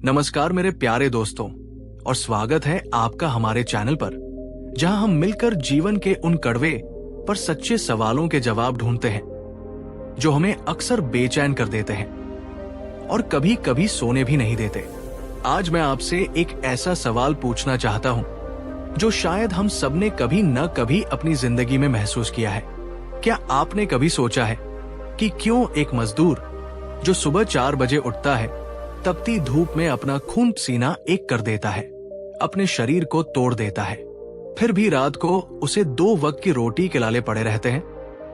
नमस्कार मेरे प्यारे दोस्तों और स्वागत है आपका हमारे चैनल पर, जहां हम मिलकर जीवन के उन कड़वे पर सच्चे सवालों के जवाब ढूंढते हैं जो हमें अक्सर बेचैन कर देते हैं और कभी कभी सोने भी नहीं देते। आज मैं आपसे एक ऐसा सवाल पूछना चाहता हूं जो शायद हम सबने कभी न कभी अपनी जिंदगी में महसूस किया है। क्या आपने कभी सोचा है कि क्यों एक मजदूर जो सुबह 4 बजे उठता है, तपती धूप में अपना खून पसीना एक कर देता है, अपने शरीर को तोड़ देता है, फिर भी रात को उसे 2 वक्त की रोटी के लाले पड़े रहते हैं।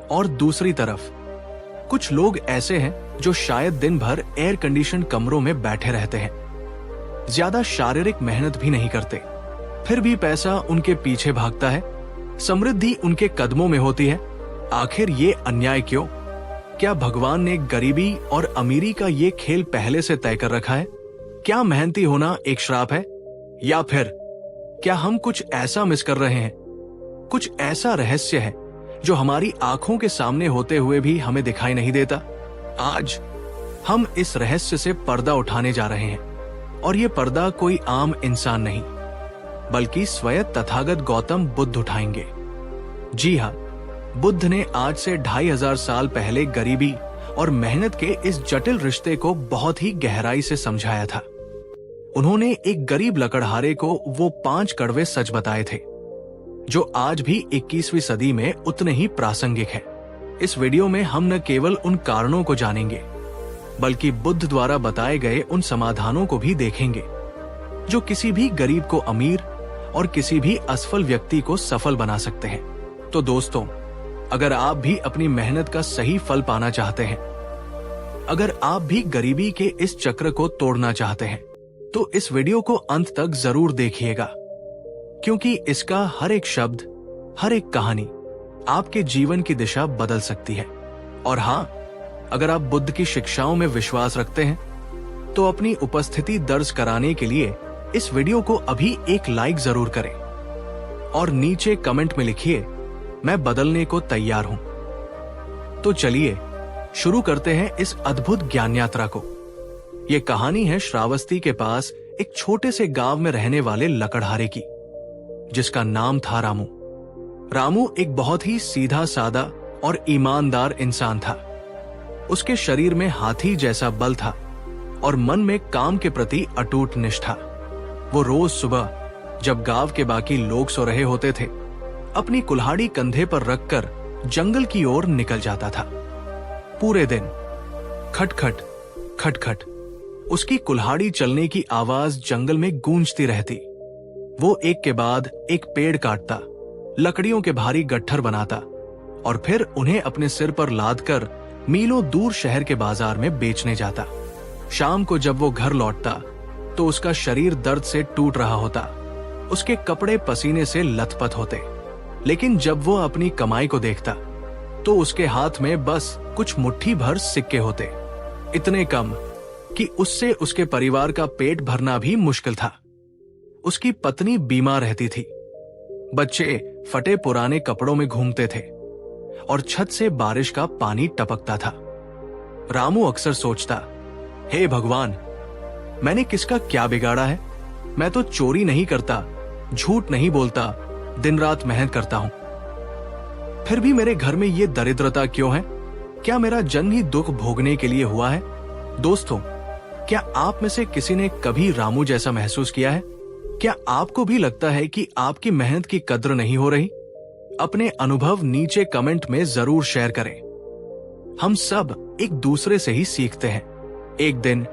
और दूसरी तरफ कुछ लोग ऐसे हैं जो शायद दिन भर एयर कंडीशन कमरों में बैठे रहते हैं, ज्यादा शारीरिक मेहनत भी नहीं करते, फिर भी पैसा उनके पीछे भागता है, समृद्धि उनके कदमों में होती है। आखिर ये अन्याय क्यों? क्या भगवान ने गरीबी और अमीरी का ये खेल पहले से तय कर रखा है? क्या मेहनती होना एक श्राप है? या फिर क्या हम कुछ ऐसा मिस कर रहे हैं, कुछ ऐसा रहस्य है जो हमारी आंखों के सामने होते हुए भी हमें दिखाई नहीं देता? आज हम इस रहस्य से पर्दा उठाने जा रहे हैं, और ये पर्दा कोई आम इंसान नहीं बल्कि स्वयं तथागत गौतम बुद्ध उठाएंगे। जी हाँ, बुद्ध ने आज से 2500 साल पहले गरीबी और मेहनत के इस जटिल रिश्ते को बहुत ही गहराई से समझाया था। उन्होंने एक गरीब लकड़हारे को वो 5 कड़वे सच बताए थे जो आज भी 21वीं सदी में उतने ही प्रासंगिक है। इस वीडियो में हम न केवल उन कारणों को जानेंगे बल्कि बुद्ध द्वारा बताए गए उन समाधानों को भी देखेंगे जो किसी भी गरीब को अमीर और किसी भी असफल व्यक्ति को सफल बना सकते हैं। तो दोस्तों, अगर आप भी अपनी मेहनत का सही फल पाना चाहते हैं, अगर आप भी गरीबी के इस चक्र को तोड़ना चाहते हैं, तो इस वीडियो को अंत तक जरूर देखिएगा, क्योंकि इसका हर एक शब्द, हर एक कहानी आपके जीवन की दिशा बदल सकती है। और हाँ, अगर आप बुद्ध की शिक्षाओं में विश्वास रखते हैं, तो अपनी उपस्थिति दर्ज कराने के लिए इस वीडियो को अभी एक लाइक जरूर करें और नीचे कमेंट में लिखिए, मैं बदलने को तैयार हूं। तो चलिए शुरू करते हैं इस अद्भुत ज्ञान यात्रा को। यह कहानी है श्रावस्ती के पास एक छोटे से गांव में रहने वाले लकड़हारे की, जिसका नाम था रामू। रामू एक बहुत ही सीधा सादा और ईमानदार इंसान था। उसके शरीर में हाथी जैसा बल था और मन में काम के प्रति अटूट निष्ठा। वो रोज सुबह, जब गांव के बाकी लोग सो रहे होते थे, अपनी कुल्हाड़ी कंधे पर रखकर जंगल की ओर निकल जाता था। पूरे दिन खटखट खटखट उसकी कुल्हाड़ी चलने की आवाज जंगल में गूंजती रहती। वो एक के बाद एक पेड़ काटता, लकड़ियों के भारी गट्ठर बनाता और फिर उन्हें अपने सिर पर लादकर मीलों दूर शहर के बाजार में बेचने जाता। शाम को जब वो घर लौटता तो उसका शरीर दर्द से टूट रहा होता, उसके कपड़े पसीने से लथपथ होते, लेकिन जब वो अपनी कमाई को देखता तो उसके हाथ में बस कुछ मुट्ठी भर सिक्के होते, इतने कम कि उससे उसके परिवार का पेट भरना भी मुश्किल था। उसकी पत्नी बीमार रहती थी, बच्चे फटे पुराने कपड़ों में घूमते थे और छत से बारिश का पानी टपकता था। रामू अक्सर सोचता, हे भगवान, मैंने किसका क्या बिगाड़ा है? मैं तो चोरी नहीं करता, झूठ नहीं बोलता, दिन रात मेहनत करता हूं, फिर भी मेरे घर में ये दरिद्रता क्यों है? क्या मेरा जन्म ही दुख भोगने के लिए हुआ है? दोस्तों, क्या आप में से किसी ने कभी रामू जैसा महसूस किया है? क्या आपको भी लगता है कि आपकी मेहनत की कद्र नहीं हो रही? अपने अनुभव नीचे कमेंट में जरूर शेयर करें। हम सब एक दूसरे से ही सीखते हैं। एक दिन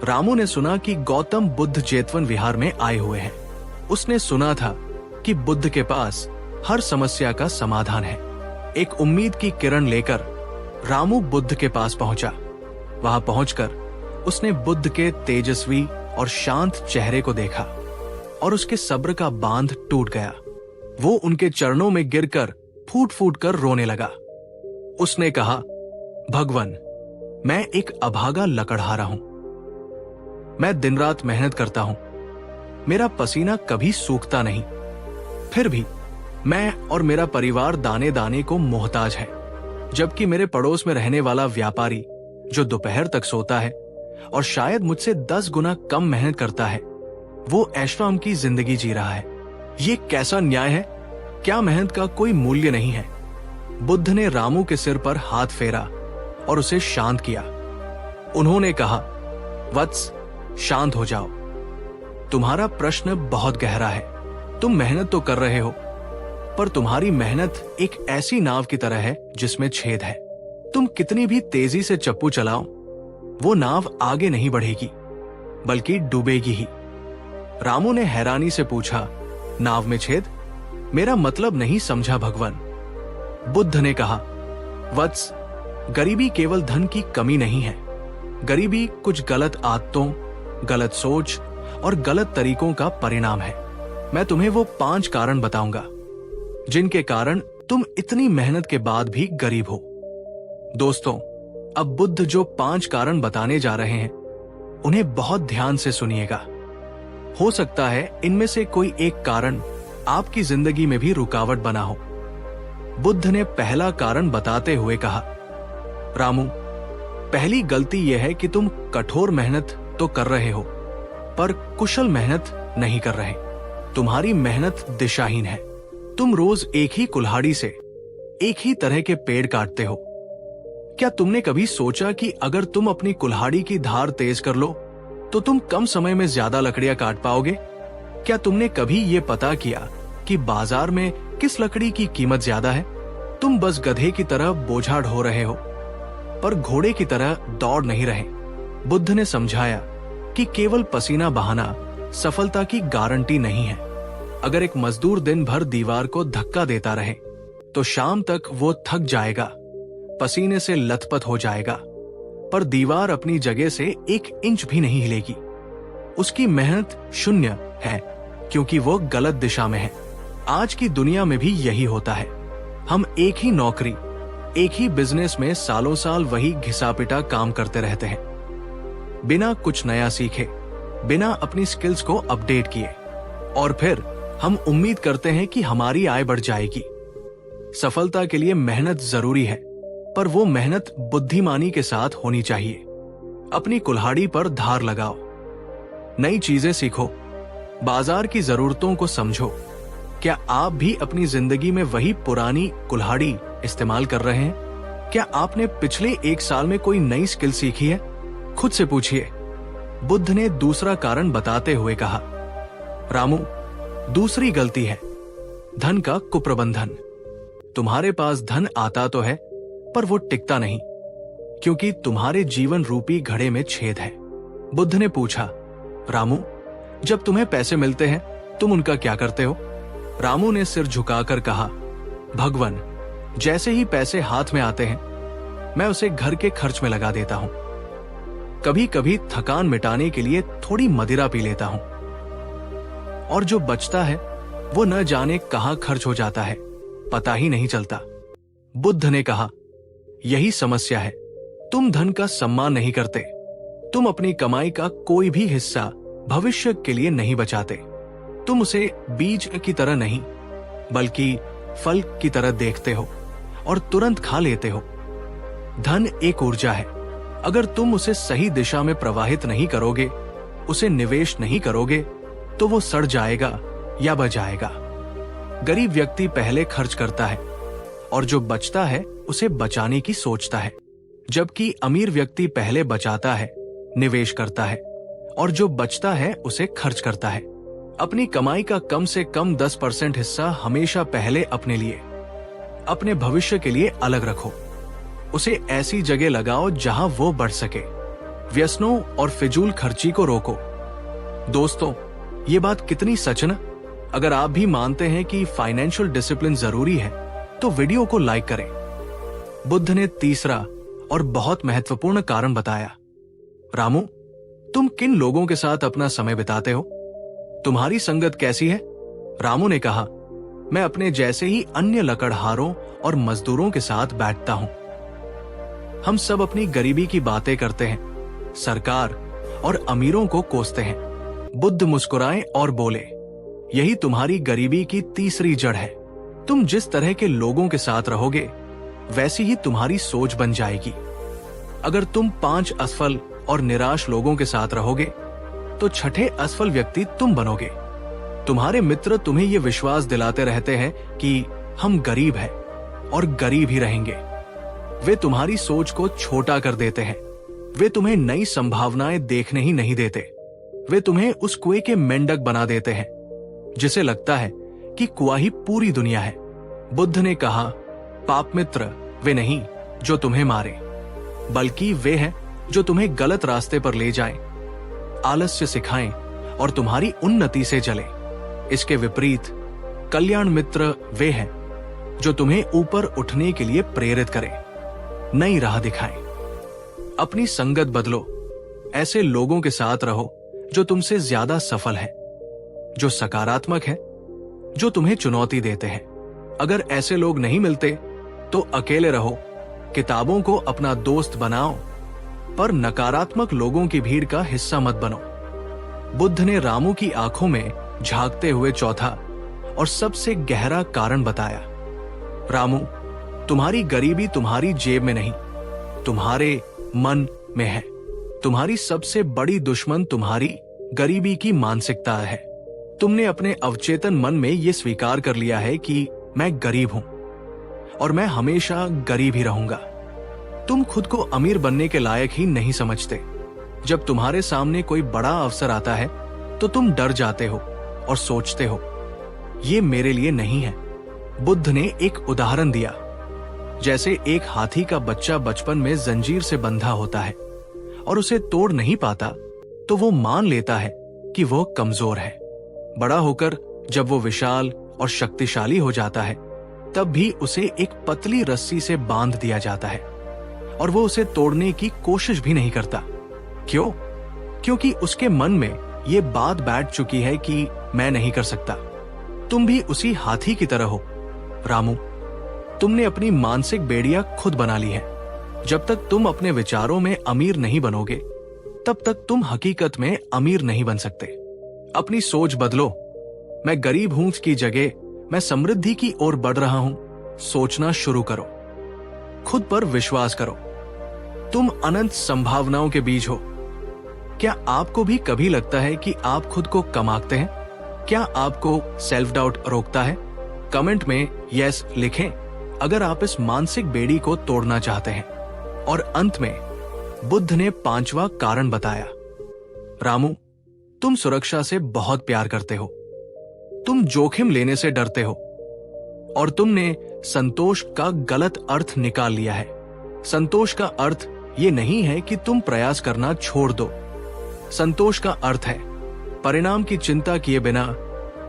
रामू ने सुना कि गौतम बुद्ध जेतवन विहार में आए हुए हैं। उसने सुना था कि बुद्ध के पास हर समस्या का समाधान है। एक उम्मीद की किरण लेकर रामू बुद्ध के पास पहुंचा। वहां पहुंचकर उसने बुद्ध के तेजस्वी और शांत चेहरे को देखा और उसके सब्र का बांध टूट गया। वो उनके चरणों में गिरकर फूट फूट कर रोने लगा। उसने कहा, भगवान, मैं एक अभागा लकड़हारा हूं। मैं दिन रात मेहनत करता हूं, मेरा पसीना कभी सूखता नहीं, फिर भी मैं और मेरा परिवार दाने दाने को मोहताज है, जबकि मेरे पड़ोस में रहने वाला व्यापारी जो दोपहर तक सोता है और शायद मुझसे 10 गुना कम मेहनत करता है, वो ऐशराम की जिंदगी जी रहा है। ये कैसा न्याय है? क्या मेहनत का कोई मूल्य नहीं है? बुद्ध ने रामू के सिर पर हाथ फेरा और उसे शांत किया। उन्होंने कहा, वत्स, शांत हो जाओ। तुम्हारा प्रश्न बहुत गहरा है। तुम मेहनत तो कर रहे हो, पर तुम्हारी मेहनत एक ऐसी नाव की तरह है जिसमें छेद है। तुम कितनी भी तेजी से चप्पू चलाओ, वो नाव आगे नहीं बढ़ेगी, बल्कि डूबेगी ही। रामू ने हैरानी से पूछा, नाव में छेद? मेरा मतलब नहीं समझा भगवान। बुद्ध ने कहा, वत्स, गरीबी केवल धन की कमी नहीं है। गरीबी कुछ गलत आदतों, गलत सोच और गलत तरीकों का परिणाम है। मैं तुम्हें वो 5 कारण बताऊंगा जिनके कारण तुम इतनी मेहनत के बाद भी गरीब हो। दोस्तों, अब बुद्ध जो 5 कारण बताने जा रहे हैं, उन्हें बहुत ध्यान से सुनिएगा। हो सकता है इनमें से कोई एक कारण आपकी जिंदगी में भी रुकावट बना हो। बुद्ध ने पहला कारण बताते हुए कहा, रामू, पहली गलती यह है कि तुम कठोर मेहनत तो कर रहे हो, पर कुशल मेहनत नहीं कर रहे। तुम्हारी मेहनत दिशाहीन है। तुम रोज एक ही कुल्हाड़ी से एक ही तरह के पेड़ काटते हो। क्या तुमने कभी सोचा कि अगर तुम अपनी कुल्हाड़ी की धार तेज कर लो तो तुम कम समय में ज्यादा लकड़ियां काट पाओगे? क्या तुमने कभी ये पता किया कि बाजार में किस लकड़ी की कीमत ज्यादा है? तुम बस गधे की तरह बोझा ढो रहे हो, पर घोड़े की तरह दौड़ नहीं रहे। बुद्ध ने समझाया कि केवल पसीना बहाना सफलता की गारंटी नहीं है। अगर एक मजदूर दिन भर दीवार को धक्का देता रहे तो शाम तक वो थक जाएगा, पसीने से लथपथ हो जाएगा, पर दीवार अपनी जगह से 1 इंच भी नहीं हिलेगी। उसकी मेहनत शून्य है, क्योंकि वो गलत दिशा में है। आज की दुनिया में भी यही होता है। हम एक ही नौकरी, एक ही बिजनेस में सालों साल वही घिसा-पिटा काम करते रहते हैं, बिना कुछ नया सीखे, बिना अपनी स्किल्स को अपडेट किए, और फिर हम उम्मीद करते हैं कि हमारी आय बढ़ जाएगी। सफलता के लिए मेहनत जरूरी है, पर वो मेहनत बुद्धिमानी के साथ होनी चाहिए। अपनी कुल्हाड़ी पर धार लगाओ, नई चीजें सीखो, बाजार की जरूरतों को समझो। क्या आप भी अपनी जिंदगी में वही पुरानी कुल्हाड़ी इस्तेमाल कर रहे हैं? क्या आपने पिछले 1 साल में कोई नई स्किल सीखी है? खुद से पूछिए। बुद्ध ने दूसरा कारण बताते हुए कहा, रामू, दूसरी गलती है धन का कुप्रबंधन। तुम्हारे पास धन आता तो है, पर वो टिकता नहीं, क्योंकि तुम्हारे जीवन रूपी घड़े में छेद है। बुद्ध ने पूछा, रामू, जब तुम्हें पैसे मिलते हैं तुम उनका क्या करते हो? रामू ने सिर झुकाकर कहा, भगवान, जैसे ही पैसे हाथ में आते हैं मैं उसे घर के खर्च में लगा देता हूं। कभी कभी थकान मिटाने के लिए थोड़ी मदिरा पी लेता हूं, और जो बचता है वो न जाने कहां खर्च हो जाता है, पता ही नहीं चलता। बुद्ध ने कहा, यही समस्या है। तुम धन का सम्मान नहीं करते। तुम अपनी कमाई का कोई भी हिस्सा भविष्य के लिए नहीं बचाते। तुम उसे बीज की तरह नहीं, बल्कि फल की तरह देखते हो और तुरंत खा लेते हो। धन एक ऊर्जा है। अगर तुम उसे सही दिशा में प्रवाहित नहीं करोगे, उसे निवेश नहीं करोगे, तो वो सड़ जाएगा या बचाएगा। गरीब व्यक्ति पहले खर्च करता है और जो बचता है उसे बचाने की सोचता है, जबकि अमीर व्यक्ति पहले बचाता है, निवेश करता है, और जो बचता है उसे खर्च करता है। अपनी कमाई का कम से कम 10% हिस्सा हमेशा पहले अपने लिए, अपने भविष्य के लिए अलग रखो। उसे ऐसी जगह लगाओ जहां वो बढ़ सके। व्यसनों और फिजूल खर्ची को रोको। दोस्तों, ये बात कितनी सच न? अगर आप भी मानते हैं कि फाइनेंशियल डिसिप्लिन जरूरी है तो वीडियो को लाइक करें। बुद्ध ने तीसरा और बहुत महत्वपूर्ण कारण बताया। रामू, तुम किन लोगों के साथ अपना समय बिताते हो? तुम्हारी संगत कैसी है? रामू ने कहा, मैं अपने जैसे ही अन्य लकड़हारों और मजदूरों के साथ बैठता हूं। हम सब अपनी गरीबी की बातें करते हैं, सरकार और अमीरों को कोसते हैं। बुद्ध मुस्कुराए और बोले, यही तुम्हारी गरीबी की तीसरी जड़ है। तुम जिस तरह के लोगों के साथ रहोगे, वैसी ही तुम्हारी सोच बन जाएगी। अगर तुम 5 असफल और निराश लोगों के साथ रहोगे तो छठे असफल व्यक्ति तुम बनोगे। तुम्हारे मित्र तुम्हें ये विश्वास दिलाते रहते हैं कि हम गरीब हैं और गरीब ही रहेंगे। वे तुम्हारी सोच को छोटा कर देते हैं। वे तुम्हें नई संभावनाएं देखने ही नहीं देते। वे तुम्हें उस कुएं के मेंढक बना देते हैं जिसे लगता है कि कुआं ही पूरी दुनिया है। बुद्ध ने कहा, पाप मित्र वे नहीं जो तुम्हें मारे, बल्कि वे हैं जो तुम्हें गलत रास्ते पर ले जाएं, आलस्य सिखाएं और तुम्हारी उन्नति से चले। इसके विपरीत कल्याण मित्र वे हैं जो तुम्हें ऊपर उठने के लिए प्रेरित करें, नई राह दिखाएं। अपनी संगत बदलो। ऐसे लोगों के साथ रहो जो तुमसे ज्यादा सफल हैं, जो सकारात्मक हैं, जो तुम्हें चुनौती देते हैं। अगर ऐसे लोग नहीं मिलते तो अकेले रहो। किताबों को अपना दोस्त बनाओ, पर नकारात्मक लोगों की भीड़ का हिस्सा मत बनो। बुद्ध ने रामू की आंखों में झांकते हुए चौथा और सबसे गहरा कारण बताया। रामू, तुम्हारी गरीबी तुम्हारी जेब में नहीं, तुम्हारे मन में है। तुम्हारी सबसे बड़ी दुश्मन तुम्हारी गरीबी की मानसिकता है। तुमने अपने अवचेतन मन में यह स्वीकार कर लिया है कि मैं गरीब हूं और मैं हमेशा गरीब ही रहूंगा। तुम खुद को अमीर बनने के लायक ही नहीं समझते। जब तुम्हारे सामने कोई बड़ा अवसर आता है तो तुम डर जाते हो और सोचते हो, ये मेरे लिए नहीं है। बुद्ध ने एक उदाहरण दिया। जैसे एक हाथी का बच्चा बचपन में जंजीर से बंधा होता है और उसे तोड़ नहीं पाता तो वो मान लेता है कि वो कमजोर है। बड़ा होकर जब वो विशाल और शक्तिशाली हो जाता है तब भी उसे एक पतली रस्सी से बांध दिया जाता है और वो उसे तोड़ने की कोशिश भी नहीं करता। क्यों? क्योंकि उसके मन में ये बात बैठ चुकी है कि मैं नहीं कर सकता। तुम भी उसी हाथी की तरह हो रामू। तुमने अपनी मानसिक बेड़ियां खुद बना ली है। जब तक तुम अपने विचारों में अमीर नहीं बनोगे तब तक तुम हकीकत में अमीर नहीं बन सकते। अपनी सोच बदलो। मैं गरीब हूं की जगह मैं समृद्धि की ओर बढ़ रहा हूं सोचना शुरू करो। खुद पर विश्वास करो। तुम अनंत संभावनाओं के बीज हो। क्या आपको भी कभी लगता है कि आप खुद को कम आंकते हैं? क्या आपको सेल्फ डाउट रोकता है? कमेंट में यस लिखें अगर आप इस मानसिक बेड़ी को तोड़ना चाहते हैं। और अंत में बुद्ध ने पांचवा कारण बताया। रामू, तुम सुरक्षा से बहुत प्यार करते हो। तुम जोखिम लेने से डरते हो और तुमने संतोष का गलत अर्थ निकाल लिया है। संतोष का अर्थ ये नहीं है कि तुम प्रयास करना छोड़ दो। संतोष का अर्थ है परिणाम की चिंता किए बिना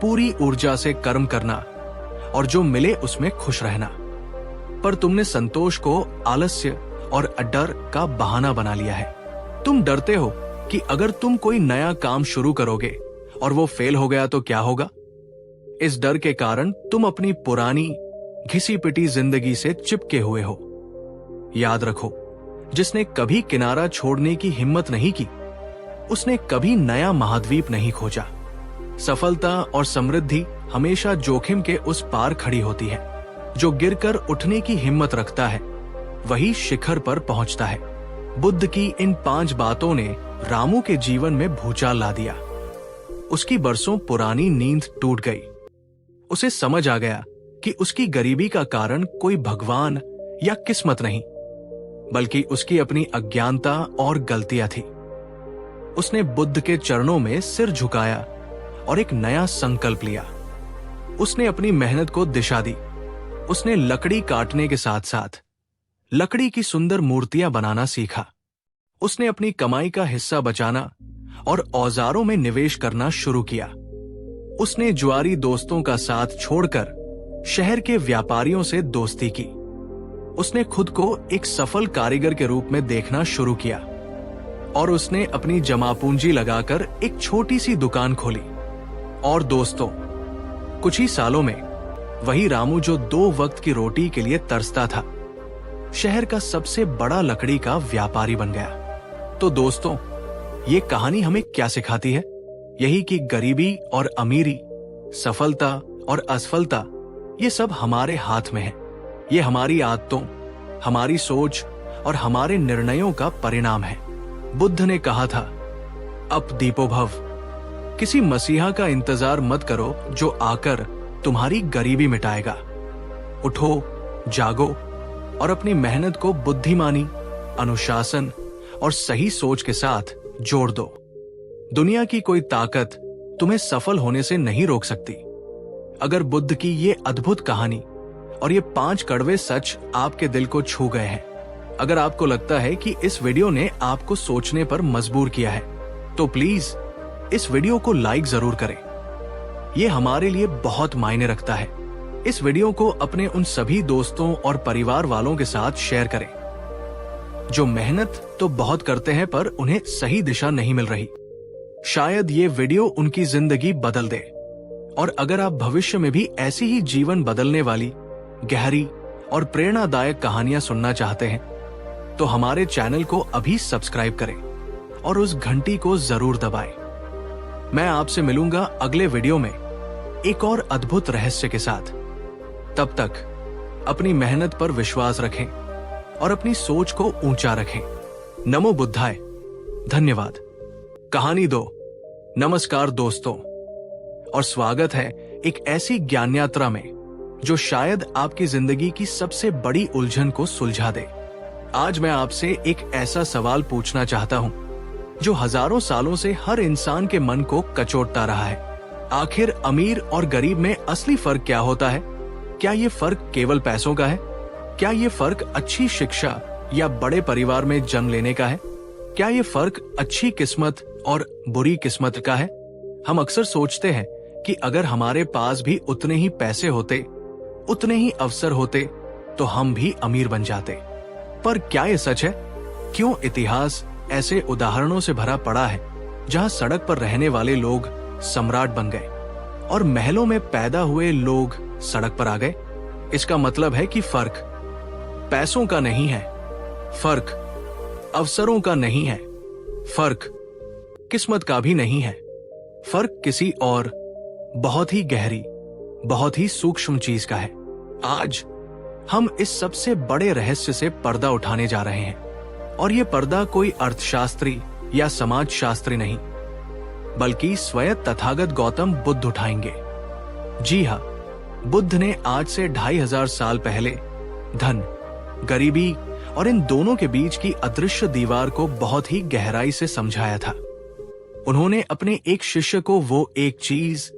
पूरी ऊर्जा से कर्म करना और जो मिले उसमें खुश रहना। पर तुमने संतोष को आलस्य और डर का बहाना बना लिया है। तुम डरते हो कि अगर तुम कोई नया काम शुरू करोगे और वो फेल हो गया तो क्या होगा। इस डर के कारण तुम अपनी पुरानी घिसी पिटी जिंदगी से चिपके हुए हो। याद रखो, जिसने कभी किनारा छोड़ने की हिम्मत नहीं की उसने कभी नया महाद्वीप नहीं खोजा। सफलता और समृद्धि हमेशा जोखिम के उस पार खड़ी होती है। जो गिरकर उठने की हिम्मत रखता है वही शिखर पर पहुंचता है। बुद्ध की इन 5 बातों ने रामू के जीवन में भूचाल ला दिया। उसकी बरसों पुरानी नींद टूट गई। उसे समझ आ गया कि उसकी गरीबी का कारण कोई भगवान या किस्मत नहीं, बल्कि उसकी अपनी अज्ञानता और गलतियां थी। उसने बुद्ध के चरणों में सिर झुकाया और एक नया संकल्प लिया। उसने अपनी मेहनत को दिशा दी। उसने लकड़ी काटने के साथ साथ लकड़ी की सुंदर मूर्तियां बनाना सीखा। उसने अपनी कमाई का हिस्सा बचाना और औजारों में निवेश करना शुरू किया। उसने जुआरी दोस्तों का साथ छोड़कर शहर के व्यापारियों से दोस्ती की। उसने खुद को एक सफल कारीगर के रूप में देखना शुरू किया और उसने अपनी जमा पूंजी लगाकर एक छोटी सी दुकान खोली। और दोस्तों, कुछ ही सालों में वही रामू जो 2 वक्त की रोटी के लिए तरसता था, शहर का सबसे बड़ा लकड़ी का व्यापारी बन गया। तो दोस्तों, ये कहानी हमें क्या सिखाती है? यही कि गरीबी और अमीरी, सफलता और असफलता, ये सब हमारे हाथ में है। ये हमारी आदतों, हमारी सोच और हमारे निर्णयों का परिणाम है। बुद्ध ने कहा था, अप दीपो भव। किसी मसीहा का इंतजार मत करो जो आकर तुम्हारी गरीबी मिटाएगा। उठो, जागो और अपनी मेहनत को बुद्धिमानी, अनुशासन और सही सोच के साथ जोड़ दो। दुनिया की कोई ताकत तुम्हें सफल होने से नहीं रोक सकती। अगर बुद्ध की ये अद्भुत कहानी और ये 5 कड़वे सच आपके दिल को छू गए हैं, अगर आपको लगता है कि इस वीडियो ने आपको सोचने पर मजबूर किया है, तो प्लीज इस वीडियो को लाइक जरूर करें। ये हमारे लिए बहुत मायने रखता है। इस वीडियो को अपने उन सभी दोस्तों और परिवार वालों के साथ शेयर करें जो मेहनत तो बहुत करते हैं पर उन्हें सही दिशा नहीं मिल रही। शायद ये वीडियो उनकी जिंदगी बदल दे। और अगर आप भविष्य में भी ऐसी ही जीवन बदलने वाली, गहरी और प्रेरणादायक कहानियां सुनना चाहते हैं, तो हमारे चैनल को अभी सब्सक्राइब करें और उस घंटी को जरूर दबाएं। मैं आपसे मिलूंगा अगले वीडियो में एक और अद्भुत रहस्य के साथ। तब तक अपनी मेहनत पर विश्वास रखें और अपनी सोच को ऊंचा रखें। नमो बुद्धाय। धन्यवाद। कहानी 2। नमस्कार दोस्तों, और स्वागत है एक ऐसी ज्ञान यात्रा में जो शायद आपकी जिंदगी की सबसे बड़ी उलझन को सुलझा दे। आज मैं आपसे एक ऐसा सवाल पूछना चाहता हूं जो हजारों सालों से हर इंसान के मन को कचोटता रहा है। आखिर अमीर और गरीब में असली फर्क क्या होता है? क्या ये फर्क केवल पैसों का है? क्या ये फर्क अच्छी शिक्षा या बड़े परिवार में जन्म लेने का है? क्या ये फर्क अच्छी किस्मत और बुरी किस्मत का है? हम अक्सर सोचते हैं कि अगर हमारे पास भी उतने ही पैसे होते, उतने ही अवसर होते, तो हम भी अमीर बन जाते। पर क्या ये सच है? क्यों इतिहास ऐसे उदाहरणों से भरा पड़ा है जहां सड़क पर रहने वाले लोग सम्राट बन गए और महलों में पैदा हुए लोग सड़क पर आ गए? इसका मतलब है कि फर्क पैसों का नहीं है, फर्क अवसरों का नहीं है, फर्क किस्मत का भी नहीं है। फर्क किसी और बहुत ही गहरी, बहुत ही सूक्ष्म चीज का है। आज हम इस सबसे बड़े रहस्य से पर्दा उठाने जा रहे हैं, और ये पर्दा कोई अर्थशास्त्री या समाजशास्त्री नहीं, बल्कि स्वयं तथागत गौतम बुद्ध उठाएंगे। जी हाँ, बुद्ध ने आज से 2500 साल पहले धन, गरीबी और इन दोनों के बीच की अदृश्य दीवार को बहुत ही गहराई से समझाया था। उन्होंने अपने एक शिष्य को वो एक चीज,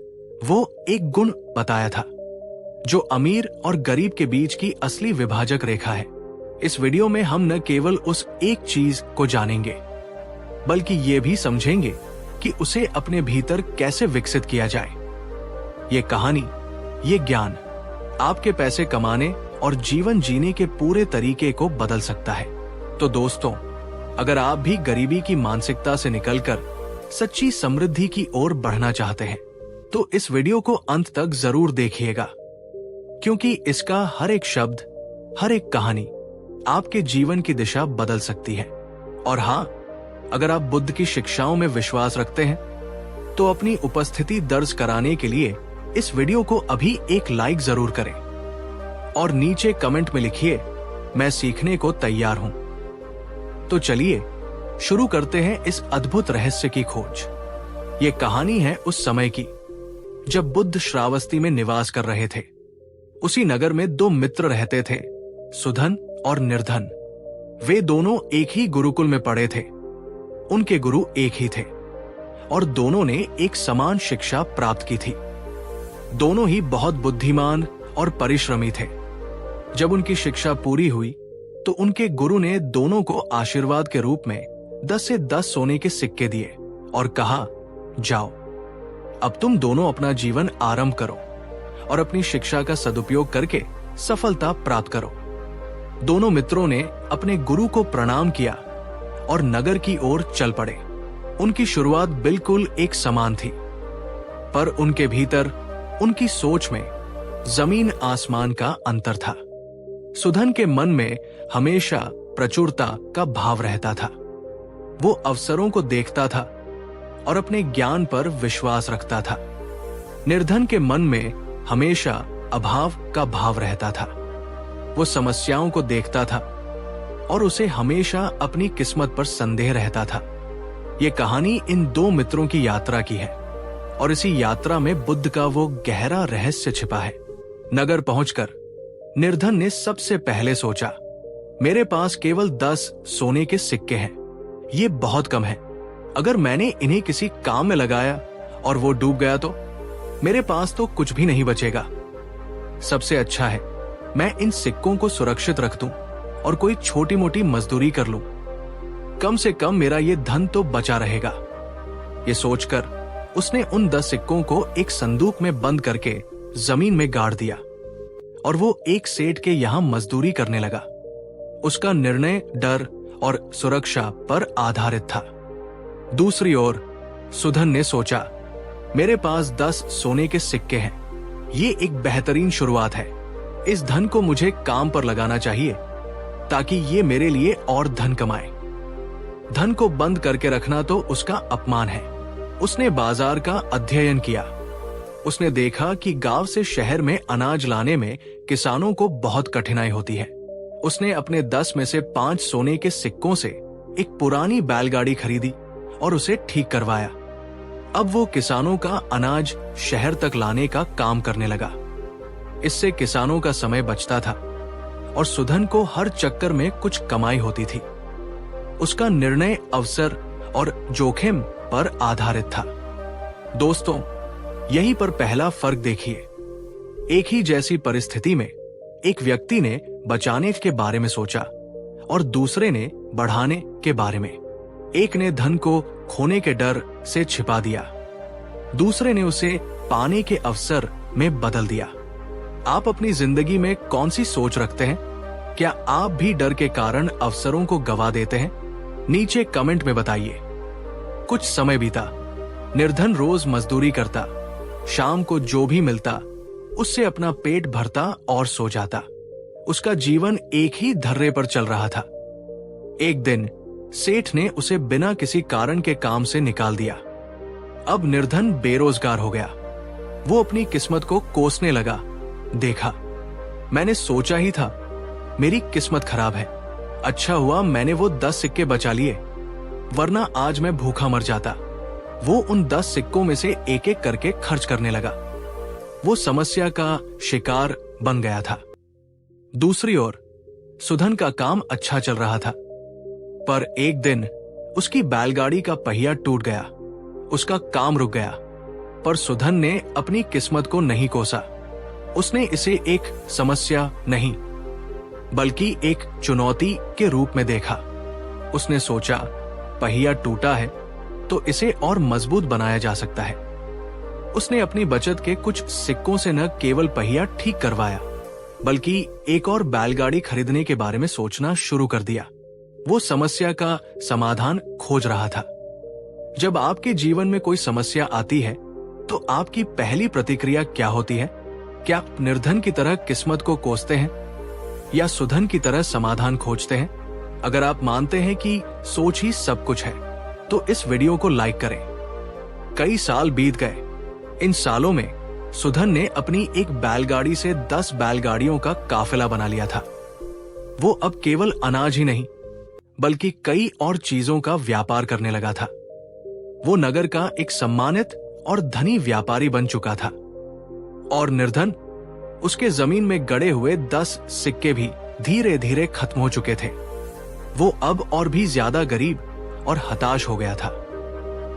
वो एक गुण बताया था जो अमीर और गरीब के बीच की असली विभाजक रेखा है। इस वीडियो में हम न केवल उस एक चीज को जानेंगे, बल्कि ये भी समझेंगे कि उसे अपने भीतर कैसे विकसित किया जाए। ये कहानी, ये ज्ञान आपके पैसे कमाने और जीवन जीने के पूरे तरीके को बदल सकता है। तो दोस्तों, अगर आप भी गरीबी की मानसिकता से निकलकर सच्ची समृद्धि की ओर बढ़ना चाहते हैं, तो इस वीडियो को अंत तक जरूर देखिएगा, क्योंकि इसका हर एक शब्द, हर एक कहानी आपके जीवन की दिशा बदल सकती है। और हाँ, अगर आप बुद्ध की शिक्षाओं में विश्वास रखते हैं, तो अपनी उपस्थिति दर्ज कराने के लिए इस वीडियो को अभी एक लाइक जरूर करें और नीचे कमेंट में लिखिए, मैं सीखने को तैयार हूं। तो चलिए शुरू करते हैं इस अद्भुत रहस्य की खोज। ये कहानी है उस समय की जब बुद्ध श्रावस्ती में निवास कर रहे थे। उसी नगर में 2 मित्र रहते थे, सुधन और निर्धन। वे दोनों एक ही गुरुकुल में पढ़े थे। उनके गुरु एक ही थे और दोनों ने एक समान शिक्षा प्राप्त की थी। दोनों ही बहुत बुद्धिमान और परिश्रमी थे। जब उनकी शिक्षा पूरी हुई तो उनके गुरु ने दोनों को आशीर्वाद के रूप में 10 से 10 सोने के सिक्के दिए और कहा, जाओ, अब तुम दोनों अपना जीवन आरंभ करो और अपनी शिक्षा का सदुपयोग करके सफलता प्राप्त करो। दोनों मित्रों ने अपने गुरु को प्रणाम किया और नगर की ओर चल पड़े। उनकी शुरुआत बिल्कुल एक समान थी, पर उनके भीतर, उनकी सोच में जमीन आसमान का अंतर था। सुधन के मन में हमेशा प्रचुरता का भाव रहता था। वो अवसरों को देखता था और अपने ज्ञान पर विश्वास रखता था। निर्धन के मन में हमेशा अभाव का भाव रहता था। वो समस्याओं को देखता था और उसे हमेशा अपनी किस्मत पर संदेह रहता था। ये कहानी इन दो मित्रों की यात्रा की है और इसी यात्रा में बुद्ध का वो गहरा रहस्य छिपा है। नगर पहुंचकर निर्धन ने सबसे पहले सोचा, मेरे पास केवल 10 सोने के सिक्के हैं। ये बहुत कम है। अगर मैंने इन्हें किसी काम में लगाया और वो डूब गया तो मेरे पास तो कुछ भी नहीं बचेगा। सबसे अच्छा है मैं इन सिक्कों को सुरक्षित रख दूं और कोई छोटी मोटी मजदूरी कर लूं। कम से कम मेरा ये धन तो बचा रहेगा। ये सोचकर उसने उन 10 सिक्कों को एक संदूक में बंद करके जमीन में गाड़ दिया और वो एक सेठ के यहां मजदूरी करने लगा। उसका निर्णय डर और सुरक्षा पर आधारित था। दूसरी ओर सुधन ने सोचा, मेरे पास 10 सोने के सिक्के हैं। ये एक बेहतरीन शुरुआत है। इस धन को मुझे काम पर लगाना चाहिए ताकि ये मेरे लिए और धन कमाए। धन को बंद करके रखना तो उसका अपमान है। उसने बाजार का अध्ययन किया। उसने देखा कि गांव से शहर में अनाज लाने में किसानों को बहुत कठिनाई होती है। उसने अपने 10 में से 5 सोने के सिक्कों से एक पुरानी बैलगाड़ी खरीदी और उसे ठीक करवाया। अब वो किसानों का अनाज शहर तक लाने का काम करने लगा। इससे किसानों का समय बचता था और सुधन को हर चक्कर में कुछ कमाई होती थी। उसका निर्णय अवसर और जोखिम पर आधारित था। दोस्तों, यहीं पर पहला फर्क देखिए। एक ही जैसी परिस्थिति में एक व्यक्ति ने बचाने के बारे में सोचा और दूसरे ने बढ़ाने के बारे में। एक ने धन को खोने के डर से छिपा दिया, दूसरे ने उसे पाने के अवसर में बदल दिया। आप अपनी जिंदगी में कौन सी सोच रखते हैं? क्या आप भी डर के कारण अवसरों को गवा देते हैं? नीचे कमेंट में बताइए। कुछ समय बीता। निर्धन रोज मजदूरी करता। शाम को जो भी मिलता उससे अपना पेट भरता और सो जाता। उसका जीवन एक ही धर्रे पर चल रहा था। एक दिन सेठ ने उसे बिना किसी कारण के काम से निकाल दिया। अब निर्धन बेरोजगार हो गया। वो अपनी किस्मत को कोसने लगा। देखा, मैंने सोचा ही था मेरी किस्मत खराब है। अच्छा हुआ मैंने वो 10 सिक्के बचा लिए, वरना आज मैं भूखा मर जाता। वो उन 10 सिक्कों में से एक एक करके खर्च करने लगा। वो समस्या का शिकार बन गया था। दूसरी ओर सुधन का काम अच्छा चल रहा था, पर एक दिन उसकी बैलगाड़ी का पहिया टूट गया। उसका काम रुक गया, पर सुधन ने अपनी किस्मत को नहीं कोसा। उसने इसे एक समस्या नहीं बल्कि एक चुनौती के रूप में देखा। उसने सोचा, पहिया टूटा है तो इसे और मजबूत बनाया जा सकता है। उसने अपनी बचत के कुछ सिक्कों से न केवल पहिया ठीक करवाया बल्कि एक और बैलगाड़ी खरीदने के बारे में सोचना शुरू कर दिया। वो समस्या का समाधान खोज रहा था। जब आपके जीवन में कोई समस्या आती है तो आपकी पहली प्रतिक्रिया क्या होती है? क्या आप निर्धन की तरह किस्मत को कोसते हैं या सुधन की तरह समाधान खोजते हैं? अगर आप मानते हैं कि सोच ही सब कुछ है तो इस वीडियो को लाइक करें। कई साल बीत गए। इन सालों में सुधन ने अपनी एक बैलगाड़ी से 10 बैलगाड़ियों का काफिला बना लिया था। वो अब केवल अनाज ही नहीं बल्कि कई और चीजों का व्यापार करने लगा था। वो नगर का एक सम्मानित और धनी व्यापारी बन चुका था और निर्धन, उसके जमीन में गड़े हुए 10 सिक्के भी धीरे धीरे खत्म हो चुके थे। वो अब और भी ज्यादा गरीब और हताश हो गया था।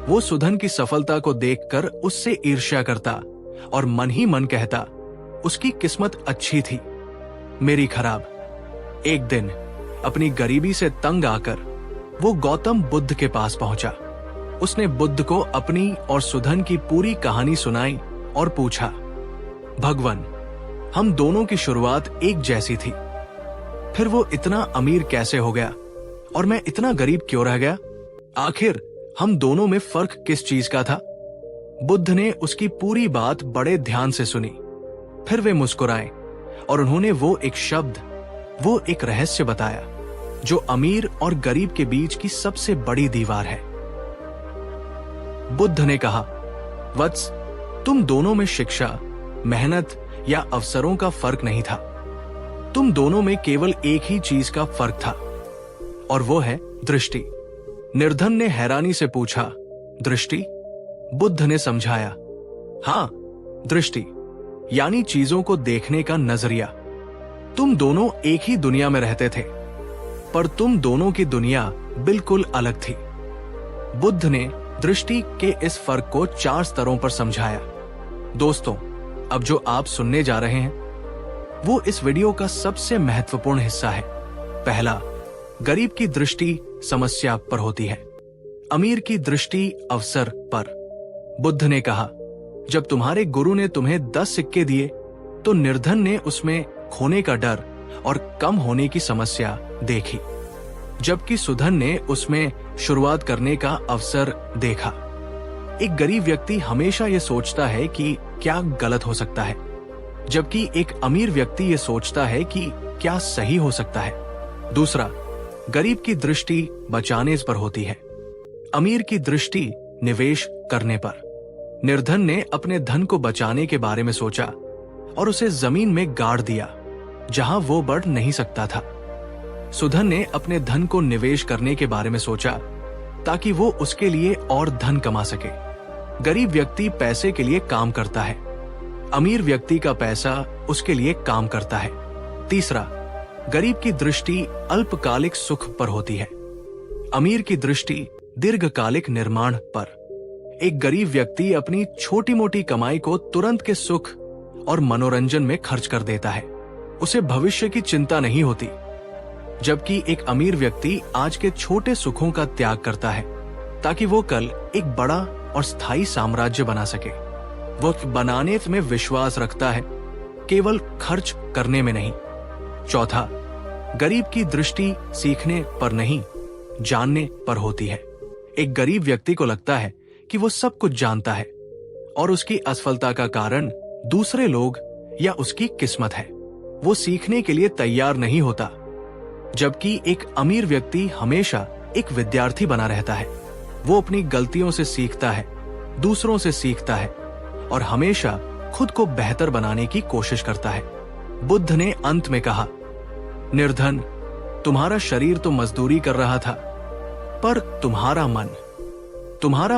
वो सुधन की सफलता को देखकर उससे ईर्ष्या करता और मन ही मन कहता, उसकी किस्मत अच्छी थी, मेरी खराब। एक दिन अपनी गरीबी से तंग आकर वो गौतम बुद्ध के पास पहुंचा। उसने बुद्ध को अपनी और सुधन की पूरी कहानी सुनाई और पूछा, भगवान, हम दोनों की शुरुआत एक जैसी थी, फिर वो इतना अमीर कैसे हो गया और मैं इतना गरीब क्यों रह गया? आखिर हम दोनों में फर्क किस चीज का था? बुद्ध ने उसकी पूरी बात बड़े ध्यान से सुनी। फिर वे मुस्कुराए और उन्होंने वो एक शब्द, वो एक रहस्य बताया जो अमीर और गरीब के बीच की सबसे बड़ी दीवार है। बुद्ध ने कहा, वत्स, तुम दोनों में शिक्षा, मेहनत या अवसरों का फर्क नहीं था। तुम दोनों में केवल एक ही चीज का फर्क था और वो है दृष्टि। निर्धन ने हैरानी से पूछा, दृष्टि? बुद्ध ने समझाया, हाँ, दृष्टि यानी चीजों को देखने का नजरिया। तुम दोनों एक ही दुनिया में रहते थे, पर तुम दोनों की दुनिया बिल्कुल अलग थी। बुद्ध ने दृष्टि के इस फर्क को 4 स्तरों पर समझाया। दोस्तों, अब जो आप सुनने जा रहे हैं वो इस वीडियो का सबसे महत्वपूर्ण हिस्सा है। पहला, गरीब की दृष्टि समस्या पर होती है, अमीर की दृष्टि अवसर पर। बुद्ध ने कहा, जब तुम्हारे गुरु ने तुम्हें 10 सिक्के दिए तो निर्धन ने उसमें खोने का डर और कम होने की समस्या देखी, जबकि सुधन ने उसमें शुरुआत करने का अवसर देखा। एक गरीब व्यक्ति हमेशा ये सोचता है कि क्या गलत हो सकता है, जबकि एक अमीर व्यक्ति ये सोचता है कि क्या सही हो सकता है। दूसरा, गरीब की दृष्टि बचाने पर होती है, अमीर की दृष्टि निवेश करने पर। निर्धन ने अपने धन को बचाने के बारे में सोचा और उसे जमीन में गाड़ दिया जहां वो बढ़ नहीं सकता था। सुधन ने अपने धन को निवेश करने के बारे में सोचा ताकि वो उसके लिए और धन कमा सके। गरीब व्यक्ति पैसे के लिए काम करता है, अमीर व्यक्ति का पैसा उसके लिए काम करता है। तीसरा, गरीब की दृष्टि अल्पकालिक सुख पर होती है, अमीर की दृष्टि दीर्घकालिक निर्माण पर। एक गरीब व्यक्ति अपनी छोटी मोटी कमाई को तुरंत के सुख और मनोरंजन में खर्च कर देता है, उसे भविष्य की चिंता नहीं होती। जबकि एक अमीर व्यक्ति आज के छोटे सुखों का त्याग करता है ताकि वो कल एक बड़ा और स्थायी साम्राज्य बना सके। वो बनाने में विश्वास रखता है, केवल खर्च करने में नहीं। चौथा, गरीब की दृष्टि सीखने पर नहीं, जानने पर होती है। एक गरीब व्यक्ति को लगता है कि वो सब कुछ जानता है और उसकी असफलता का कारण दूसरे लोग या उसकी किस्मत है। वो सीखने के लिए तैयार नहीं होता, जबकि एक अमीर व्यक्ति हमेशा एक विद्यार्थी बना रहता है। वो अपनी गलतियों से सीखता है, दूसरों से सीखता है और हमेशा खुद को बेहतर बनाने की कोशिश करता है। बुद्ध ने अंत में कहा, निर्धन, तुम्हारा शरीर तो मजदूरी कर रहा था, पर तुम्हारा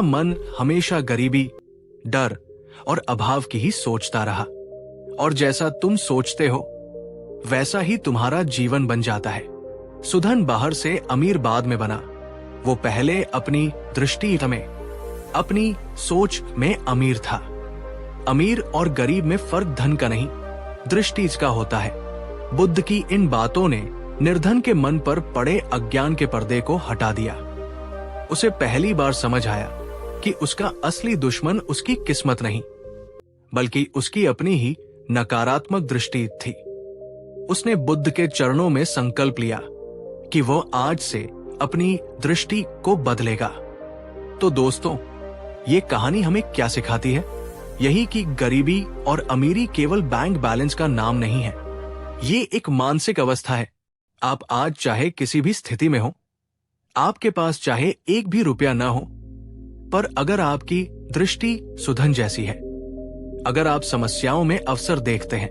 मन हमेशा गरीबी, डर और अभाव की ही सोचता रहा। और जैसा तुम सोचते हो वैसा ही तुम्हारा जीवन बन जाता है। सुधन बाहर से अमीर बाद में बना। वो पहले अपनी दृष्टि में, अपनी सोच में अमीर था। अमीर और गरीब में फर्क धन का नहीं, दृष्टि का होता है। बुद्ध की इन बातों ने निर्धन के मन पर पड़े अज्ञान के पर्दे को हटा दिया। उसे पहली बार समझ आया कि उसका असली दुश्मन उसकी किस्मत नहीं, बल्कि उसकी अपनी ही नकारात्मक दृष्टि थी। उसने बुद्ध के चरणों में संकल्प लिया कि वो आज से अपनी दृष्टि को बदलेगा। तो दोस्तों, ये कहानी हमें क्या सिखाती है? यही कि गरीबी और अमीरी केवल बैंक बैलेंस का नाम नहीं है, ये एक मानसिक अवस्था है। आप आज चाहे किसी भी स्थिति में हो, आपके पास चाहे एक भी रुपया ना हो, पर अगर आपकी दृष्टि सुधन जैसी है, अगर आप समस्याओं में अवसर देखते हैं,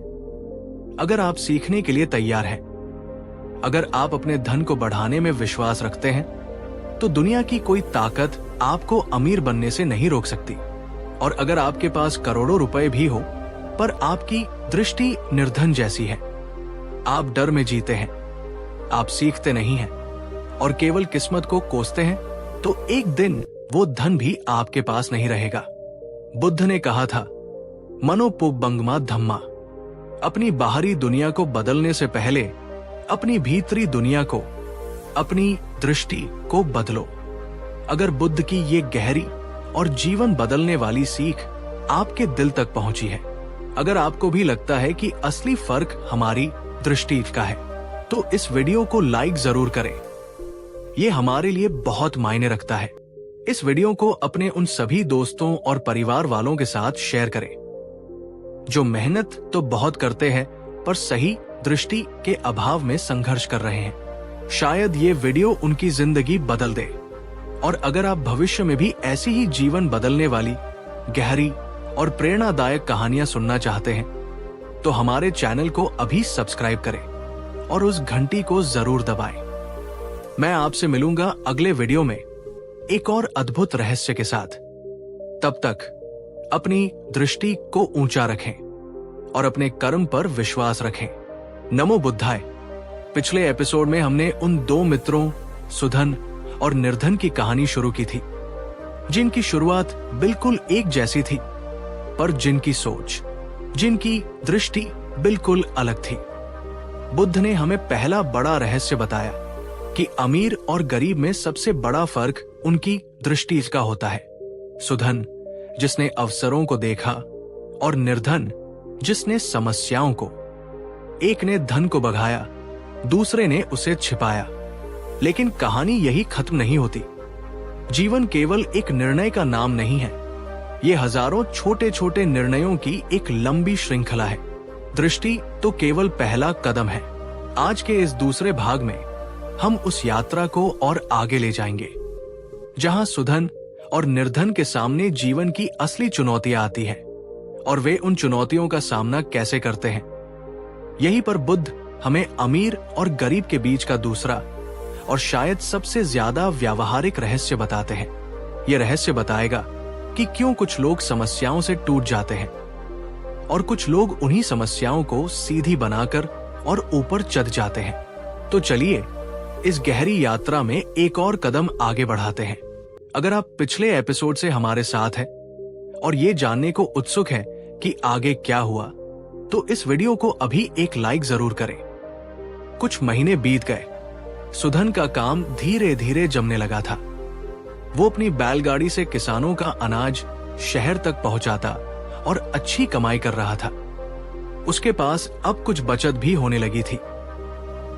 अगर आप सीखने के लिए तैयार हैं, अगर आप अपने धन को बढ़ाने में विश्वास रखते हैं, तो दुनिया की कोई ताकत आपको अमीर बनने से नहीं रोक सकती। और अगर आपके पास करोड़ों रुपए भी हो, पर आपकी दृष्टि निर्धन जैसी है, आप डर में जीते हैं, आप सीखते नहीं हैं और केवल किस्मत को कोसते हैं, तो एक दिन वो धन भी आपके पास नहीं रहेगा। बुद्ध ने कहा था, मनोपुब्बंगमा धम्मा। अपनी बाहरी दुनिया को बदलने से पहले अपनी भीतरी दुनिया को, अपनी दृष्टि को बदलो। अगर बुद्ध की ये गहरी और जीवन बदलने वाली सीख आपके दिल तक पहुंची है, अगर आपको भी लगता है कि असली फर्क हमारी दृष्टि का है, तो इस वीडियो को लाइक जरूर करें। ये हमारे लिए बहुत मायने रखता है। इस वीडियो को अपने उन सभी दोस्तों और परिवार वालों के साथ शेयर करें जो मेहनत तो बहुत करते हैं पर सही दृष्टि के अभाव में संघर्ष कर रहे हैं। शायद ये वीडियो उनकी जिंदगी बदल दे। और अगर आप भविष्य में भी ऐसी ही जीवन बदलने वाली गहरी और प्रेरणादायक कहानियां सुनना चाहते हैं, तो हमारे चैनल को अभी सब्सक्राइब करें और उस घंटी को जरूर दबाएं। मैं आपसे मिलूंगा अगले वीडियो में एक और अद्भुत रहस्य के साथ। तब तक अपनी दृष्टि को ऊंचा रखें और अपने कर्म पर विश्वास रखें। नमो बुद्धाय। पिछले एपिसोड में हमने उन दो मित्रों सुधन और निर्धन की कहानी शुरू की थी, जिनकी शुरुआत बिल्कुल एक जैसी थी, पर जिनकी सोच, जिनकी दृष्टि बिल्कुल अलग थी। बुद्ध ने हमें पहला बड़ा रहस्य बताया कि अमीर और गरीब में सबसे बड़ा फर्क उनकी दृष्टि का होता है। सुधन जिसने अवसरों को देखा और निर्धन जिसने समस्याओं को। एक ने धन को बघाया, दूसरे ने उसे छिपाया। लेकिन कहानी यही खत्म नहीं होती। जीवन केवल एक निर्णय का नाम नहीं है, ये हजारों छोटे छोटे निर्णयों की एक लंबी श्रृंखला है। दृष्टि तो केवल पहला कदम है। आज के इस दूसरे भाग में हम उस यात्रा को और आगे ले जाएंगे, जहां सुधन और निर्धन के सामने जीवन की असली चुनौतियां आती हैं और वे उन चुनौतियों का सामना कैसे करते हैं। यहीं पर बुद्ध हमें अमीर और गरीब के बीच का दूसरा और शायद सबसे ज्यादा व्यावहारिक रहस्य बताते हैं। यह रहस्य बताएगा कि क्यों कुछ लोग समस्याओं से टूट जाते हैं और कुछ लोग उन्हीं समस्याओं को सीधी बनाकर और ऊपर चढ़ जाते हैं। तो चलिए इस गहरी यात्रा में एक और कदम आगे बढ़ाते हैं। अगर आप पिछले एपिसोड से हमारे साथ हैं और ये जानने को उत्सुक हैं कि आगे क्या हुआ, तो इस वीडियो को अभी एक लाइक जरूर करें। कुछ महीने बीत गए। सुधन का काम धीरे धीरे जमने लगा था। वो अपनी बैलगाड़ी से किसानों का अनाज शहर तक पहुंचाता और अच्छी कमाई कर रहा था। उसके पास अब कुछ बचत भी होने लगी थी।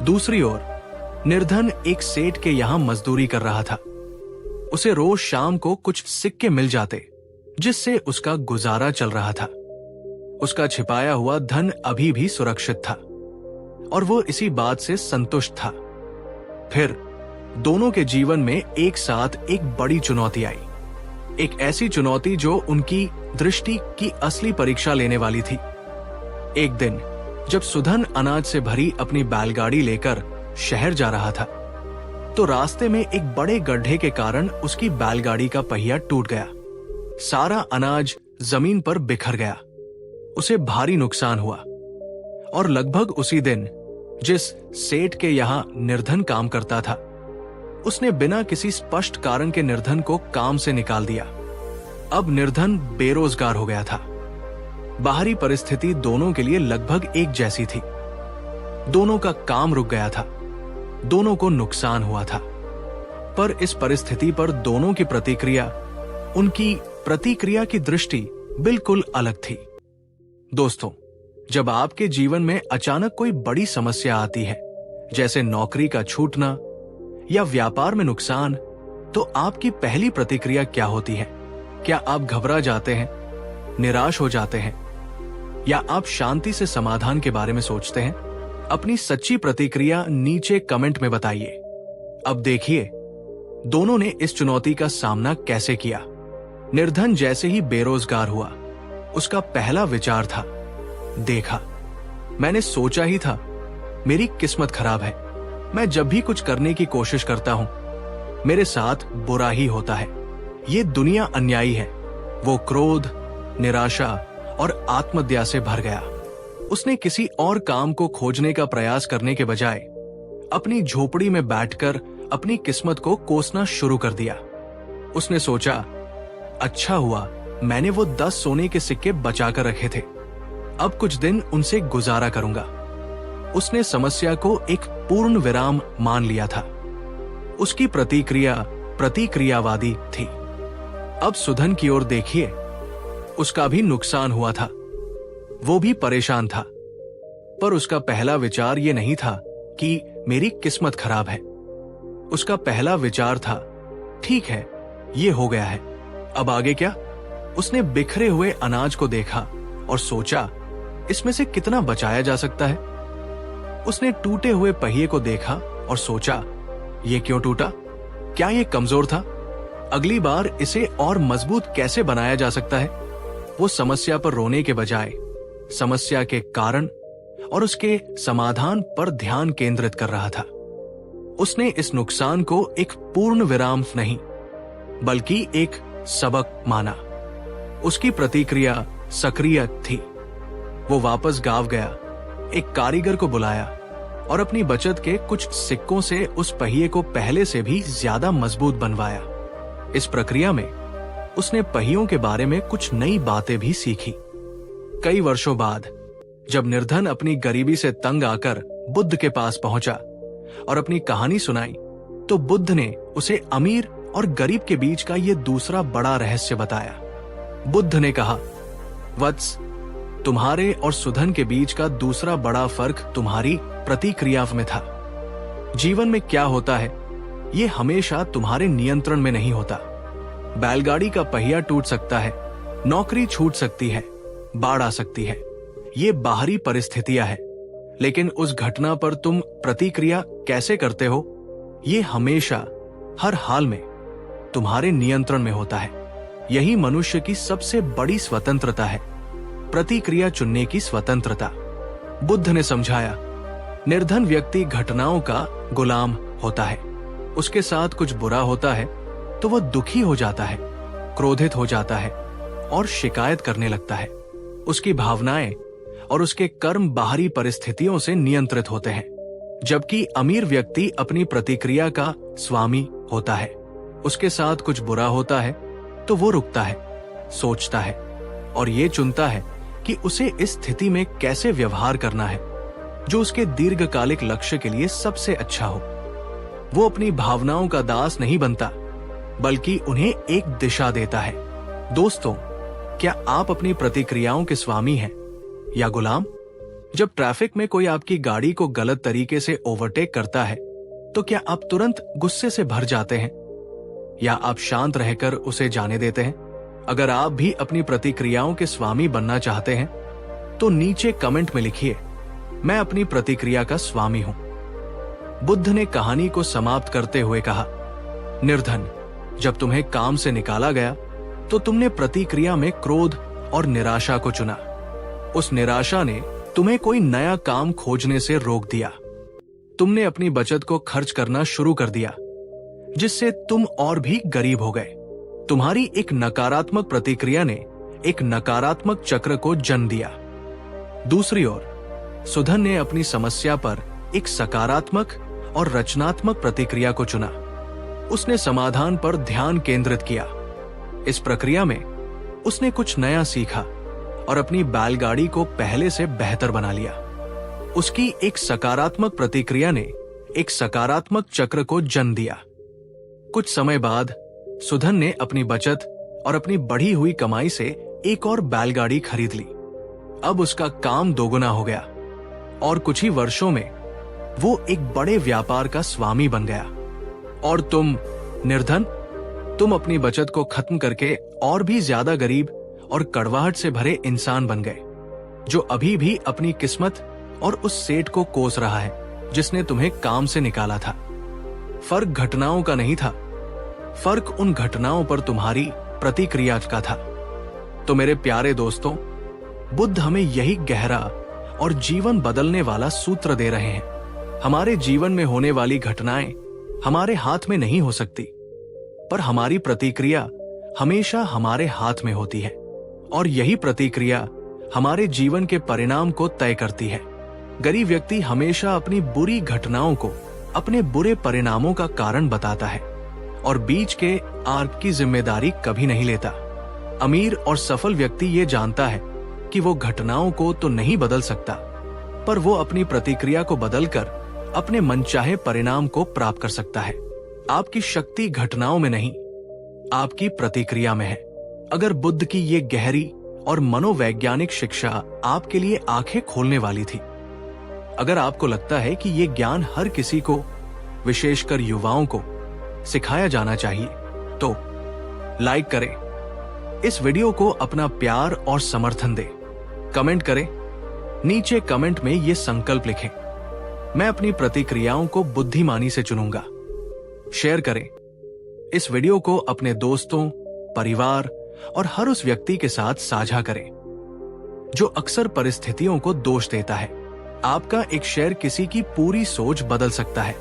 दूसरी ओर निर्धन एक सेठ के यहां मजदूरी कर रहा था। उसे रोज शाम को कुछ सिक्के मिल जाते, जिससे उसका गुजारा चल रहा था। उसका छिपाया हुआ धन अभी भी सुरक्षित था और वो इसी बात से संतुष्ट था। फिर दोनों के जीवन में एक साथ एक बड़ी चुनौती आई। एक ऐसी चुनौती जो उनकी दृष्टि की असली परीक्षा लेने वाली थी। एक दिन जब सुधन अनाज से भरी अपनी बैलगाड़ी लेकर शहर जा रहा था, तो रास्ते में एक बड़े गड्ढे के कारण उसकी बैलगाड़ी का पहिया टूट गया। सारा अनाज जमीन पर बिखर गया। उसे भारी नुकसान हुआ और लगभग उसी दिन जिस सेठ के यहां निर्धन काम करता था, उसने बिना किसी स्पष्ट कारण के निर्धन को काम से निकाल दिया। अब निर्धन बेरोजगार हो गया था। बाहरी परिस्थिति दोनों के लिए लगभग एक जैसी थी। दोनों का काम रुक गया था, दोनों को नुकसान हुआ था। पर इस परिस्थिति पर दोनों की प्रतिक्रिया, उनकी प्रतिक्रिया की दृष्टि बिल्कुल अलग थी। दोस्तों, जब आपके जीवन में अचानक कोई बड़ी समस्या आती है, जैसे नौकरी का छूटना या व्यापार में नुकसान, तो आपकी पहली प्रतिक्रिया क्या होती है? क्या आप घबरा जाते हैं, निराश हो जाते हैं, या आप शांति से समाधान के बारे में सोचते हैं? अपनी सच्ची प्रतिक्रिया नीचे कमेंट में बताइए। अब देखिए दोनों ने इस चुनौती का सामना कैसे किया। निर्धन जैसे ही बेरोजगार हुआ, उसका पहला विचार था, देखा, मैंने सोचा ही था, मेरी किस्मत खराब है। मैं जब भी कुछ करने की कोशिश करता हूं, मेरे साथ बुरा ही होता है। ये दुनिया अन्यायी है। वो क्रोध, निराशा और आत्महत्या से भर गया। उसने किसी और काम को खोजने का प्रयास करने के बजाय अपनी झोपड़ी में बैठकर अपनी किस्मत को कोसना शुरू कर दिया। उसने सोचा, अच्छा हुआ मैंने वो 10 सोने के सिक्के बचाकर रखे थे, अब कुछ दिन उनसे गुजारा करूंगा। उसने समस्या को एक पूर्ण विराम मान लिया था। उसकी प्रतिक्रिया प्रतिक्रियावादी थी। अब सुधन की ओर देखिए, उसका भी नुकसान हुआ था, वो भी परेशान था, पर उसका पहला विचार ये नहीं था कि मेरी किस्मत खराब है। उसका पहला विचार था, ठीक है, ये हो गया है, अब आगे क्या? उसने बिखरे हुए अनाज को देखा और सोचा, इसमें से कितना बचाया जा सकता है। उसने टूटे हुए पहिए को देखा और सोचा, ये क्यों टूटा? क्या ये कमजोर था? अगली बार इसे और मजबूत कैसे बनाया जा सकता है? वो समस्या पर रोने के बजाय समस्या के कारण और उसके समाधान पर ध्यान केंद्रित कर रहा था। उसने इस नुकसान को एक पूर्ण विराम नहीं, बल्कि एक सबक माना। उसकी प्रतिक्रिया सक्रिय थी। वो वापस गांव गया, एक कारीगर को बुलाया और अपनी बचत के कुछ सिक्कों से उस पहिए को पहले से भी ज्यादा मजबूत बनवाया। इस प्रक्रिया में उसने पहियों के बारे में कुछ नई बातें भी सीखी। कई वर्षों बाद जब निर्धन अपनी गरीबी से तंग आकर बुद्ध के पास पहुंचा और अपनी कहानी सुनाई, तो बुद्ध ने उसे अमीर और गरीब के बीच का यह दूसरा बड़ा रहस्य बताया। बुद्ध ने कहा, वत्स, तुम्हारे और सुधन के बीच का दूसरा बड़ा फर्क तुम्हारी प्रतिक्रिया में था। जीवन में क्या होता है, ये हमेशा तुम्हारे नियंत्रण में नहीं होता। बैलगाड़ी का पहिया टूट सकता है, नौकरी छूट सकती है, बाढ़ आ सकती है, ये बाहरी परिस्थितियां हैं। लेकिन उस घटना पर तुम प्रतिक्रिया कैसे करते हो, ये हमेशा हर हाल में तुम्हारे नियंत्रण में होता है। यही मनुष्य की सबसे बड़ी स्वतंत्रता है, प्रतिक्रिया चुनने की स्वतंत्रता। बुद्ध ने समझाया, निर्धन व्यक्ति घटनाओं का गुलाम होता है। उसके साथ कुछ बुरा होता है तो वह दुखी हो जाता है, क्रोधित हो जाता है और शिकायत करने लगता है। उसकी भावनाएं और उसके कर्म बाहरी परिस्थितियों से नियंत्रित होते हैं, जबकि अमीर व्यक्ति अपनी प्रतिक्रिया का स्वामी होता है। उसके साथ कुछ बुरा होता है तो वो रुकता है, सोचता है और ये चुनता है कि उसे इस स्थिति में कैसे व्यवहार करना है जो उसके दीर्घकालिक लक्ष्य के लिए सबसे अच्छा हो। वो अपनी भावनाओं का दास नहीं बनता, बल्कि उन्हें एक दिशा देता है। दोस्तों, क्या आप अपनी प्रतिक्रियाओं के स्वामी हैं या गुलाम? जब ट्रैफिक में कोई आपकी गाड़ी को गलत तरीके से ओवरटेक करता है, तो क्या आप तुरंत गुस्से से भर जाते हैं या आप शांत रहकर उसे जाने देते हैं? अगर आप भी अपनी प्रतिक्रियाओं के स्वामी बनना चाहते हैं, तो नीचे कमेंट में लिखिए, मैं अपनी प्रतिक्रिया का स्वामी हूं। बुद्ध ने कहानी को समाप्त करते हुए कहा, निर्धन, जब तुम्हें काम से निकाला गया तो तुमने प्रतिक्रिया में क्रोध और निराशा को चुना। उस निराशा ने तुम्हें कोई नया काम खोजने से रोक दिया। तुमने अपनी बचत को खर्च करना शुरू कर दिया, जिससे तुम और भी गरीब हो गए। तुम्हारी एक नकारात्मक प्रतिक्रिया ने एक नकारात्मक चक्र को जन्म दिया। दूसरी ओर सुधन ने अपनी समस्या पर एक सकारात्मक और रचनात्मक प्रतिक्रिया को चुना। उसने समाधान पर ध्यान केंद्रित किया। इस प्रक्रिया में उसने कुछ नया सीखा और अपनी बैलगाड़ी को पहले से बेहतर बना लिया। उसकी एक सकारात्मक प्रतिक्रिया ने एक सकारात्मक चक्र को जन्म दिया। कुछ समय बाद सुधन ने अपनी बचत और अपनी बढ़ी हुई कमाई से एक और बैलगाड़ी खरीद ली। अब उसका काम दोगुना हो गया और कुछ ही वर्षों में वो एक बड़े व्यापार का स्वामी बन गया। और तुम निर्धन, तुम अपनी बचत को खत्म करके और भी ज्यादा गरीब और कड़वाहट से भरे इंसान बन गए, जो अभी भी अपनी किस्मत और उस सेठ को कोस रहा है जिसने तुम्हें काम से निकाला था। फर्क घटनाओं का नहीं था, फर्क उन घटनाओं पर तुम्हारी प्रतिक्रिया का था। तो मेरे प्यारे दोस्तों, बुद्ध हमें यही गहरा और जीवन बदलने वाला सूत्र दे रहे हैं। हमारे जीवन में होने वाली घटनाएं हमारे हाथ में नहीं हो सकती, पर हमारी प्रतिक्रिया हमेशा हमारे हाथ में होती है और यही प्रतिक्रिया हमारे जीवन के परिणाम को तय करती है। गरीब व्यक्ति हमेशा अपनी बुरी घटनाओं को अपने बुरे परिणामों का कारण बताता है और बीच के आर्क की जिम्मेदारी कभी नहीं लेता। अमीर और सफल व्यक्ति ये जानता है कि वो घटनाओं को तो नहीं बदल सकता, पर वो अपनी प्रतिक्रिया को बदलकर अपने मनचाहे परिणाम को प्राप्त कर सकता है। आपकी शक्ति घटनाओं में नहीं, आपकी प्रतिक्रिया में है। अगर बुद्ध की ये गहरी और मनोवैज्ञानिक शिक्षा आपके लिए आंखें खोलने वाली थी, अगर आपको लगता है कि ये ज्ञान हर किसी को, विशेषकर युवाओं को सिखाया जाना चाहिए, तो लाइक करें, इस वीडियो को अपना प्यार और समर्थन दें, कमेंट करें, नीचे कमेंट में ये संकल्प लिखें, मैं अपनी प्रतिक्रियाओं को बुद्धिमानी से चुनूंगा। शेयर करें इस वीडियो को अपने दोस्तों, परिवार और हर उस व्यक्ति के साथ साझा करें जो अक्सर परिस्थितियों को दोष देता है। आपका एक शेयर किसी की पूरी सोच बदल सकता है।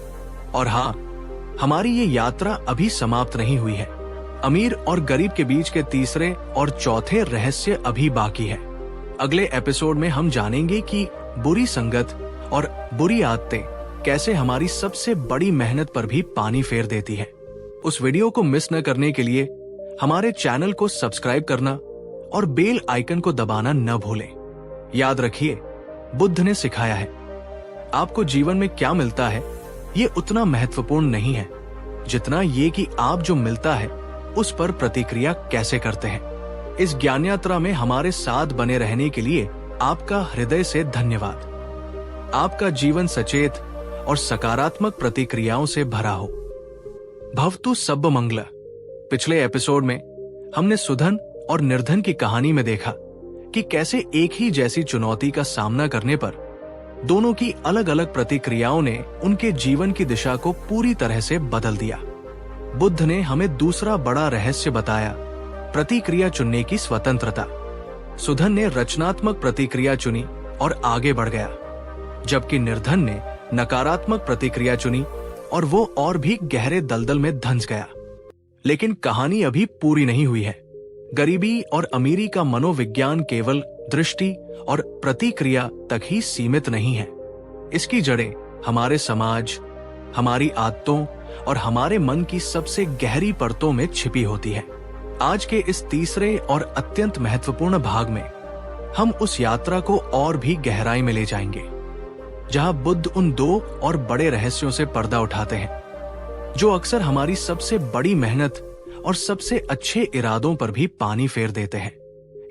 और हाँ, हमारी ये यात्रा अभी समाप्त नहीं हुई है। अमीर और गरीब के बीच के तीसरे और चौथे रहस्य अभी बाकी है। अगले एपिसोड में हम जानेंगे कि बुरी संगत और बुरी आदतें कैसे हमारी सबसे बड़ी मेहनत पर भी पानी फेर देती है। उस वीडियो को मिस न करने के लिए हमारे चैनल को सब्सक्राइब करना और बेल आइकन को दबाना न भूलें। याद रखिए, बुद्ध ने सिखाया है, आपको जीवन में क्या मिलता है ये उतना महत्वपूर्ण नहीं है जितना ये कि आप जो मिलता है उस पर प्रतिक्रिया कैसे करते हैं। इस ज्ञान यात्रा में हमारे साथ बने रहने के लिए आपका हृदय से धन्यवाद। आपका जीवन सचेत और सकारात्मक प्रतिक्रियाओं से भरा हो। भवतु सब्ब मंगल। पिछले एपिसोड में हमने सुधन और निर्धन की कहानी में देखा कि कैसे एक ही जैसी चुनौती का सामना करने पर दोनों की अलग अलग प्रतिक्रियाओं ने उनके जीवन की दिशा को पूरी तरह से बदल दिया। बुद्ध ने हमें दूसरा बड़ा रहस्य बताया, प्रतिक्रिया चुनने की स्वतंत्रता। सुधन ने रचनात्मक प्रतिक्रिया चुनी और आगे बढ़ गया, जबकि निर्धन ने नकारात्मक प्रतिक्रिया चुनी और वो और भी गहरे दलदल में धंस गया। लेकिन कहानी अभी पूरी नहीं हुई है। गरीबी और अमीरी का मनोविज्ञान केवल दृष्टि और प्रतिक्रिया तक ही सीमित नहीं है। इसकी जड़ें हमारे समाज, हमारी आदतों और हमारे मन की सबसे गहरी परतों में छिपी होती है। आज के इस तीसरे और अत्यंत महत्वपूर्ण भाग में हम उस यात्रा को और भी गहराई में ले जाएंगे, जहां बुद्ध उन दो और बड़े रहस्यों से पर्दा उठाते हैं जो अक्सर हमारी सबसे बड़ी मेहनत और सबसे अच्छे इरादों पर भी पानी फेर देते हैं।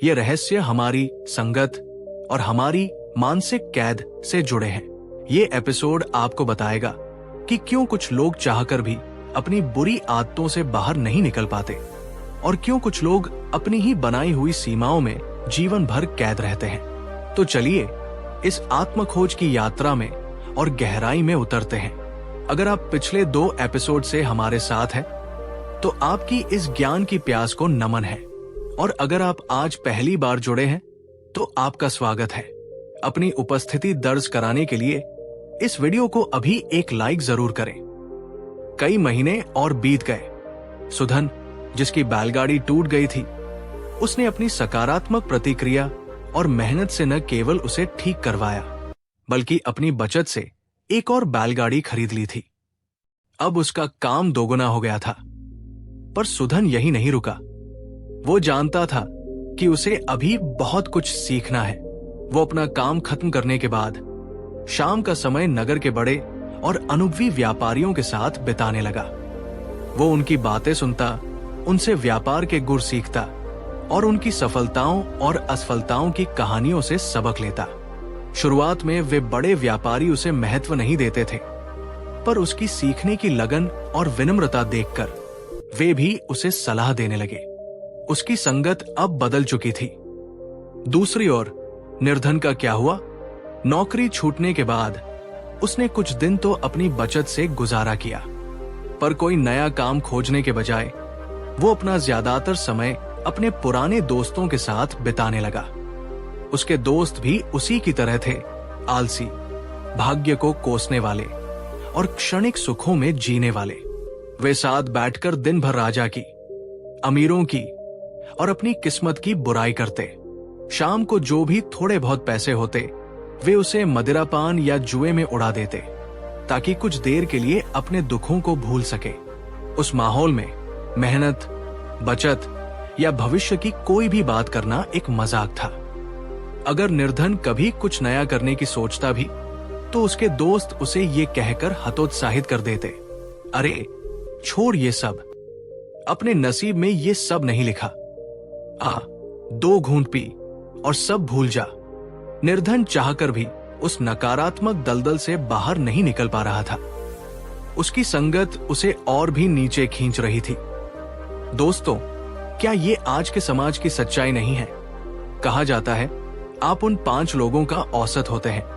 ये रहस्य हमारी संगत और हमारी मानसिक कैद से जुड़े हैं। ये एपिसोड आपको बताएगा कि क्यों कुछ लोग चाहकर भी अपनी बुरी आदतों से बाहर नहीं निकल पाते और क्यों कुछ लोग अपनी ही बनाई हुई सीमाओं में जीवन भर कैद रहते हैं। तो चलिए इस आत्मखोज की यात्रा में और गहराई में उतरते हैं। अगर आप पिछले 2 एपिसोड से हमारे साथ हैं, तो आपकी इस ज्ञान की प्यास को नमन है, और अगर आप आज पहली बार जुड़े हैं तो आपका स्वागत है। अपनी उपस्थिति दर्ज कराने के लिए इस वीडियो को अभी एक लाइक जरूर करें। कई महीने और बीत गए। सुधन, जिसकी बैलगाड़ी टूट गई थी, उसने अपनी सकारात्मक प्रतिक्रिया और मेहनत से न केवल उसे ठीक करवाया, बल्कि अपनी बचत से एक और बैलगाड़ी खरीद ली थी। अब उसका काम दोगुना हो गया था। पर सुधन यही नहीं रुका। वो जानता था कि उसे अभी बहुत कुछ सीखना है। वो अपना काम खत्म करने के बाद शाम का समय नगर के बड़े और अनुभवी व्यापारियों के साथ बिताने लगा। वो उनकी बातें सुनता, उनसे व्यापार के गुर सीखता और उनकी सफलताओं और असफलताओं की कहानियों से सबक लेता। शुरुआत में वे बड़े व्यापारी उसे महत्व नहीं देते थे, पर उसकी सीखने की लगन और विनम्रता देखकर वे भी उसे सलाह देने लगे। उसकी संगत अब बदल चुकी थी। दूसरी ओर निर्धन का क्या हुआ? नौकरी छूटने के बाद उसने कुछ दिन तो अपनी बचत से गुजारा किया, पर कोई नया काम खोजने के बजाय वो अपना ज्यादातर समय अपने पुराने दोस्तों के साथ बिताने लगा। उसके दोस्त भी उसी की तरह थे, आलसी, भाग्य को कोसने वाले और क्षणिक सुखों में जीने वाले। वे साथ बैठकर दिन भर राजा की, अमीरों की और अपनी किस्मत की बुराई करते। शाम को जो भी थोड़े बहुत पैसे होते, वे उसे मदिरापान या जुए में उड़ा देते, ताकि कुछ देर के लिए अपने दुखों को भूल सके। उस माहौल में मेहनत, बचत या भविष्य की कोई भी बात करना एक मजाक था। अगर निर्धन कभी कुछ नया करने की सोचता भी, तो उसके दोस्त उसे ये कहकर हतोत्साहित कर देते, अरे छोड़ ये सब, अपने नसीब में ये सब नहीं लिखा। 2 घूंट पी और सब भूल जा। निर्धन चाहकर भी उस नकारात्मक दलदल से बाहर नहीं निकल पा रहा था। उसकी संगत उसे और भी नीचे खींच रही थी। दोस्तों, क्या ये आज के समाज की सच्चाई नहीं है? कहा जाता है, आप उन 5 लोगों का औसत होते हैं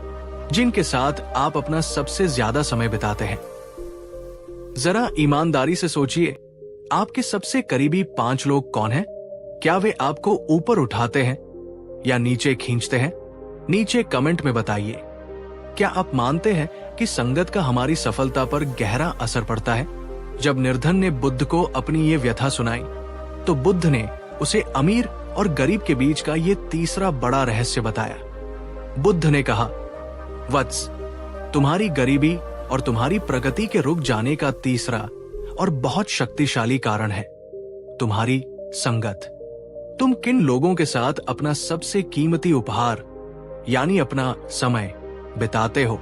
जिनके साथ आप अपना सबसे ज्यादा समय बिताते हैं। जरा ईमानदारी से सोचिए, आपके सबसे करीबी 5 लोग कौन हैं? क्या वे आपको ऊपर उठाते हैं या नीचे खींचते हैं? नीचे कमेंट में बताइए। क्या आप मानते हैं कि संगत का हमारी सफलता पर गहरा असर पड़ता है? जब निर्धन ने बुद्ध को अपनी ये व्यथा सुनाई तो बुद्ध ने उसे अमीर और गरीब के बीच का ये तीसरा बड़ा रहस्य बताया। बुद्ध ने कहा, वत्स, तुम्हारी गरीबी और तुम्हारी प्रगति के रुक जाने का तीसरा और बहुत शक्तिशाली कारण है तुम्हारी संगत। तुम किन लोगों के साथ अपना सबसे कीमती उपहार यानी अपना समय बिताते हो,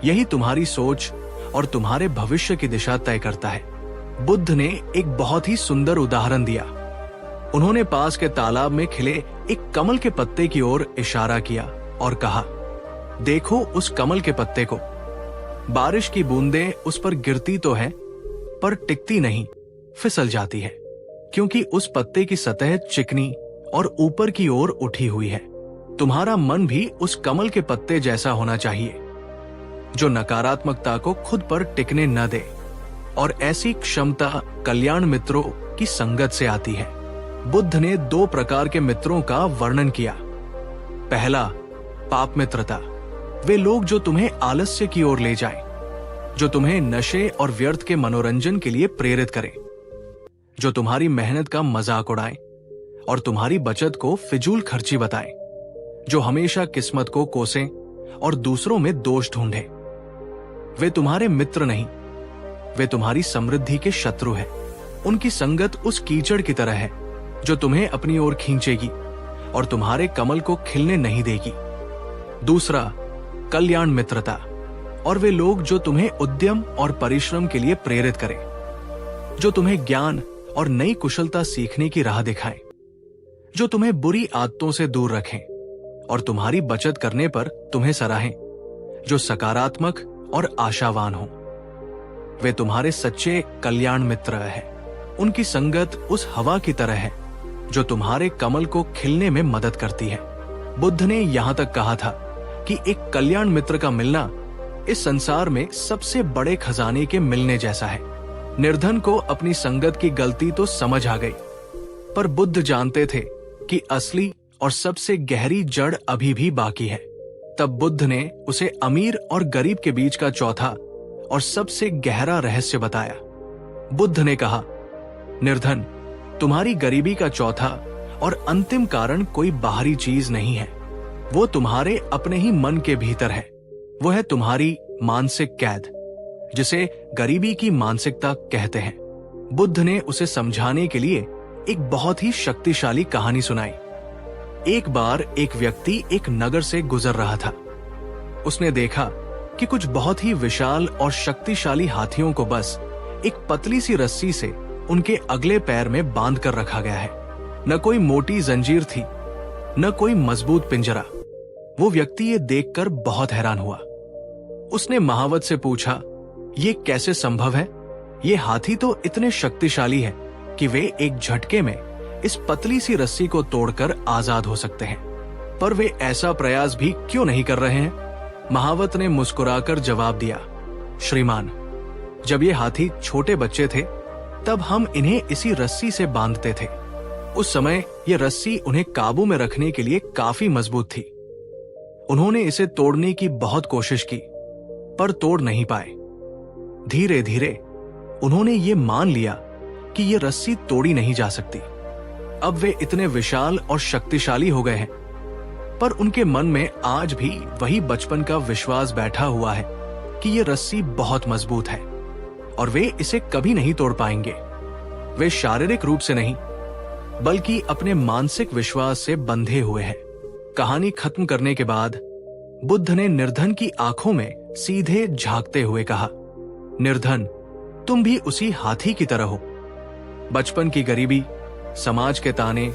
यही तुम्हारी सोच और तुम्हारे भविष्य की दिशा तय करता है। बुद्ध ने एक बहुत ही सुंदर उदाहरण दिया। उन्होंने पास के तालाब में खिले एक कमल के पत्ते की ओर इशारा किया और कहा, देखो उस कमल के पत्ते को। बारिश की बूंदें उस पर गिरती तो है पर टिकती नहीं, फिसल जाती है, क्योंकि उस पत्ते की सतह चिकनी और ऊपर की ओर उठी हुई है। तुम्हारा मन भी उस कमल के पत्ते जैसा होना चाहिए, जो नकारात्मकता को खुद पर टिकने न दे, और ऐसी क्षमता कल्याण मित्रों की संगत से आती है। बुद्ध ने 2 प्रकार के मित्रों का वर्णन किया। पहला, पाप मित्रता। वे लोग जो तुम्हें आलस्य की ओर ले जाएं, जो तुम्हें नशे और व्यर्थ के मनोरंजन के लिए प्रेरित करें, जो तुम्हारी मेहनत का मजाक उड़ाएं और तुम्हारी बचत को फिजूल खर्ची बताएं, जो हमेशा किस्मत को कोसें और दूसरों में दोष ढूंढें। वे तुम्हारे मित्र नहीं, वे तुम्हारी समृद्धि के शत्रु हैं। उनकी संगत उस कीचड़ की तरह है जो तुम्हें अपनी ओर खींचेगी और तुम्हारे कमल को खिलने नहीं देगी। दूसरा, कल्याण मित्रता। और वे लोग जो तुम्हें उद्यम और परिश्रम के लिए प्रेरित करें, जो तुम्हें ज्ञान और नई कुशलता सीखने की राह दिखाएं, जो तुम्हें बुरी आदतों से दूर रखें और तुम्हारी बचत करने पर तुम्हें सराहें, जो सकारात्मक और आशावान हो। वे तुम्हारे सच्चे कल्याण मित्र हैं। उनकी संगत उस हवा की तरह है जो तुम्हारे कमल को खिलने में मदद करती है। बुद्ध ने यहां तक कहा था कि एक कल्याण मित्र का मिलना इस संसार में सबसे बड़े खजाने के मिलने जैसा है। निर्धन को अपनी संगत की गलती तो समझ आ गई, पर बुद्ध जानते थे कि असली और सबसे गहरी जड़ अभी भी बाकी है। तब बुद्ध ने उसे अमीर और गरीब के बीच का चौथा और सबसे गहरा रहस्य बताया। बुद्ध ने कहा, निर्धन, तुम्हारी गरीबी का चौथा और अंतिम कारण कोई बाहरी चीज नहीं है, वो तुम्हारे अपने ही मन के भीतर है। वो है तुम्हारी मानसिक कैद, जिसे गरीबी की मानसिकता कहते हैं। बुद्ध ने उसे समझाने के लिए एक बहुत ही शक्तिशाली कहानी सुनाई। एक बार एक व्यक्ति एक नगर से गुजर रहा था। उसने देखा कि कुछ बहुत ही विशाल और शक्तिशाली हाथियों को बस एक पतली सी रस्सी से उनके अगले पैर में बांध कर रखा गया है। न कोई मोटी जंजीर थी, न कोई मजबूत पिंजरा। वो व्यक्ति ये देखकर बहुत हैरान हुआ। उसने महावत से पूछा, ये कैसे संभव है? ये हाथी तो इतने शक्तिशाली है कि वे एक झटके में इस पतली सी रस्सी को तोड़कर आजाद हो सकते हैं, पर वे ऐसा प्रयास भी क्यों नहीं कर रहे हैं? महावत ने मुस्कुराकर जवाब दिया, श्रीमान, जब ये हाथी छोटे बच्चे थे तब हम इन्हें इसी रस्सी से बांधते थे। उस समय ये रस्सी उन्हें काबू में रखने के लिए काफी मजबूत थी। उन्होंने इसे तोड़ने की बहुत कोशिश की, पर तोड़ नहीं पाए। धीरे धीरे उन्होंने ये मान लिया कि ये रस्सी तोड़ी नहीं जा सकती। अब वे इतने विशाल और शक्तिशाली हो गए हैं, पर उनके मन में आज भी वही बचपन का विश्वास बैठा हुआ है कि ये रस्सी बहुत मजबूत है और वे इसे कभी नहीं तोड़ पाएंगे। वे शारीरिक रूप से नहीं, बल्कि अपने मानसिक विश्वास से बंधे हुए हैं। कहानी खत्म करने के बाद बुद्ध ने निर्धन की आंखों में सीधे झांकते हुए कहा, निर्धन, तुम भी उसी हाथी की तरह हो। बचपन की गरीबी, समाज के ताने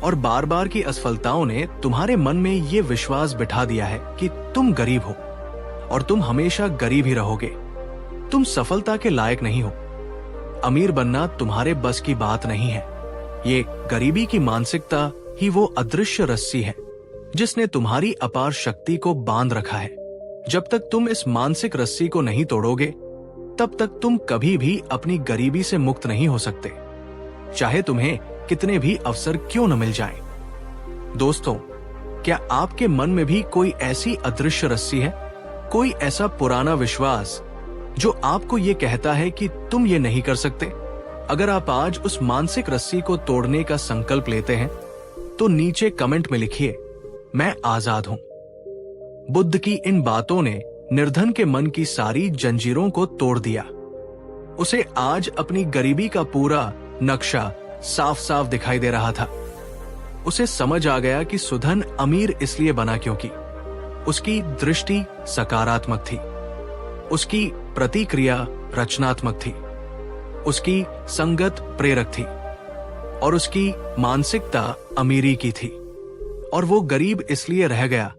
और बार बार की असफलताओं ने तुम्हारे मन में ये विश्वास बिठा दिया है कि तुम गरीब हो और तुम हमेशा गरीब ही रहोगे। तुम सफलता के लायक नहीं हो। अमीर बनना तुम्हारे बस की बात नहीं है। ये गरीबी की मानसिकता ही वो अदृश्य रस्सी है जिसने तुम्हारी अपार शक्ति को बांध रखा है। जब तक तुम इस मानसिक रस्सी को नहीं तोड़ोगे, तब तक तुम कभी भी अपनी गरीबी से मुक्त नहीं हो सकते, चाहे तुम्हें कितने भी अवसर क्यों न मिल जाएं। दोस्तों, क्या आपके मन में भी कोई ऐसी अदृश्य रस्सी है, कोई ऐसा पुराना विश्वास जो आपको ये कहता है कि तुम ये नहीं कर सकते। अगर आप आज उस मानसिक रस्सी को तोड़ने का संकल्प लेते हैं तो नीचे कमेंट में लिखिए, मैं आजाद हूं। बुद्ध की इन बातों ने निर्धन के मन की सारी जंजीरों को तोड़ दिया। उसे आज अपनी गरीबी का पूरा नक्शा साफ साफ दिखाई दे रहा था। उसे समझ आ गया कि सुधन अमीर इसलिए बना क्योंकि उसकी दृष्टि सकारात्मक थी, उसकी प्रतिक्रिया रचनात्मक थी, उसकी संगत प्रेरक थी और उसकी मानसिकता अमीरी की थी। और वो गरीब इसलिए रह गया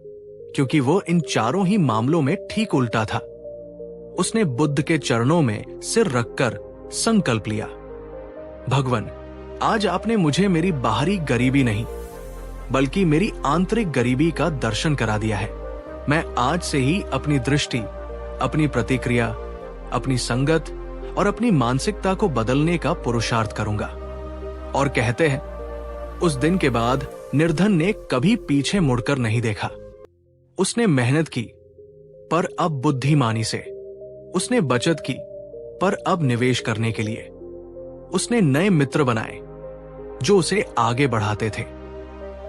क्योंकि वो इन चारों ही मामलों में ठीक उल्टा था। उसने बुद्ध के चरणों में सिर रखकर संकल्प लिया, भगवान, आज आपने मुझे मेरी बाहरी गरीबी नहीं बल्कि मेरी आंतरिक गरीबी का दर्शन करा दिया है। मैं आज से ही अपनी दृष्टि, अपनी प्रतिक्रिया, अपनी संगत और अपनी मानसिकता को बदलने का पुरुषार्थ करूंगा। और कहते हैं, उस दिन के बाद निर्धन ने कभी पीछे मुड़कर नहीं देखा। उसने मेहनत की पर अब बुद्धिमानी से, उसने बचत की पर अब निवेश करने के लिए, उसने नए मित्र बनाए जो उसे आगे बढ़ाते थे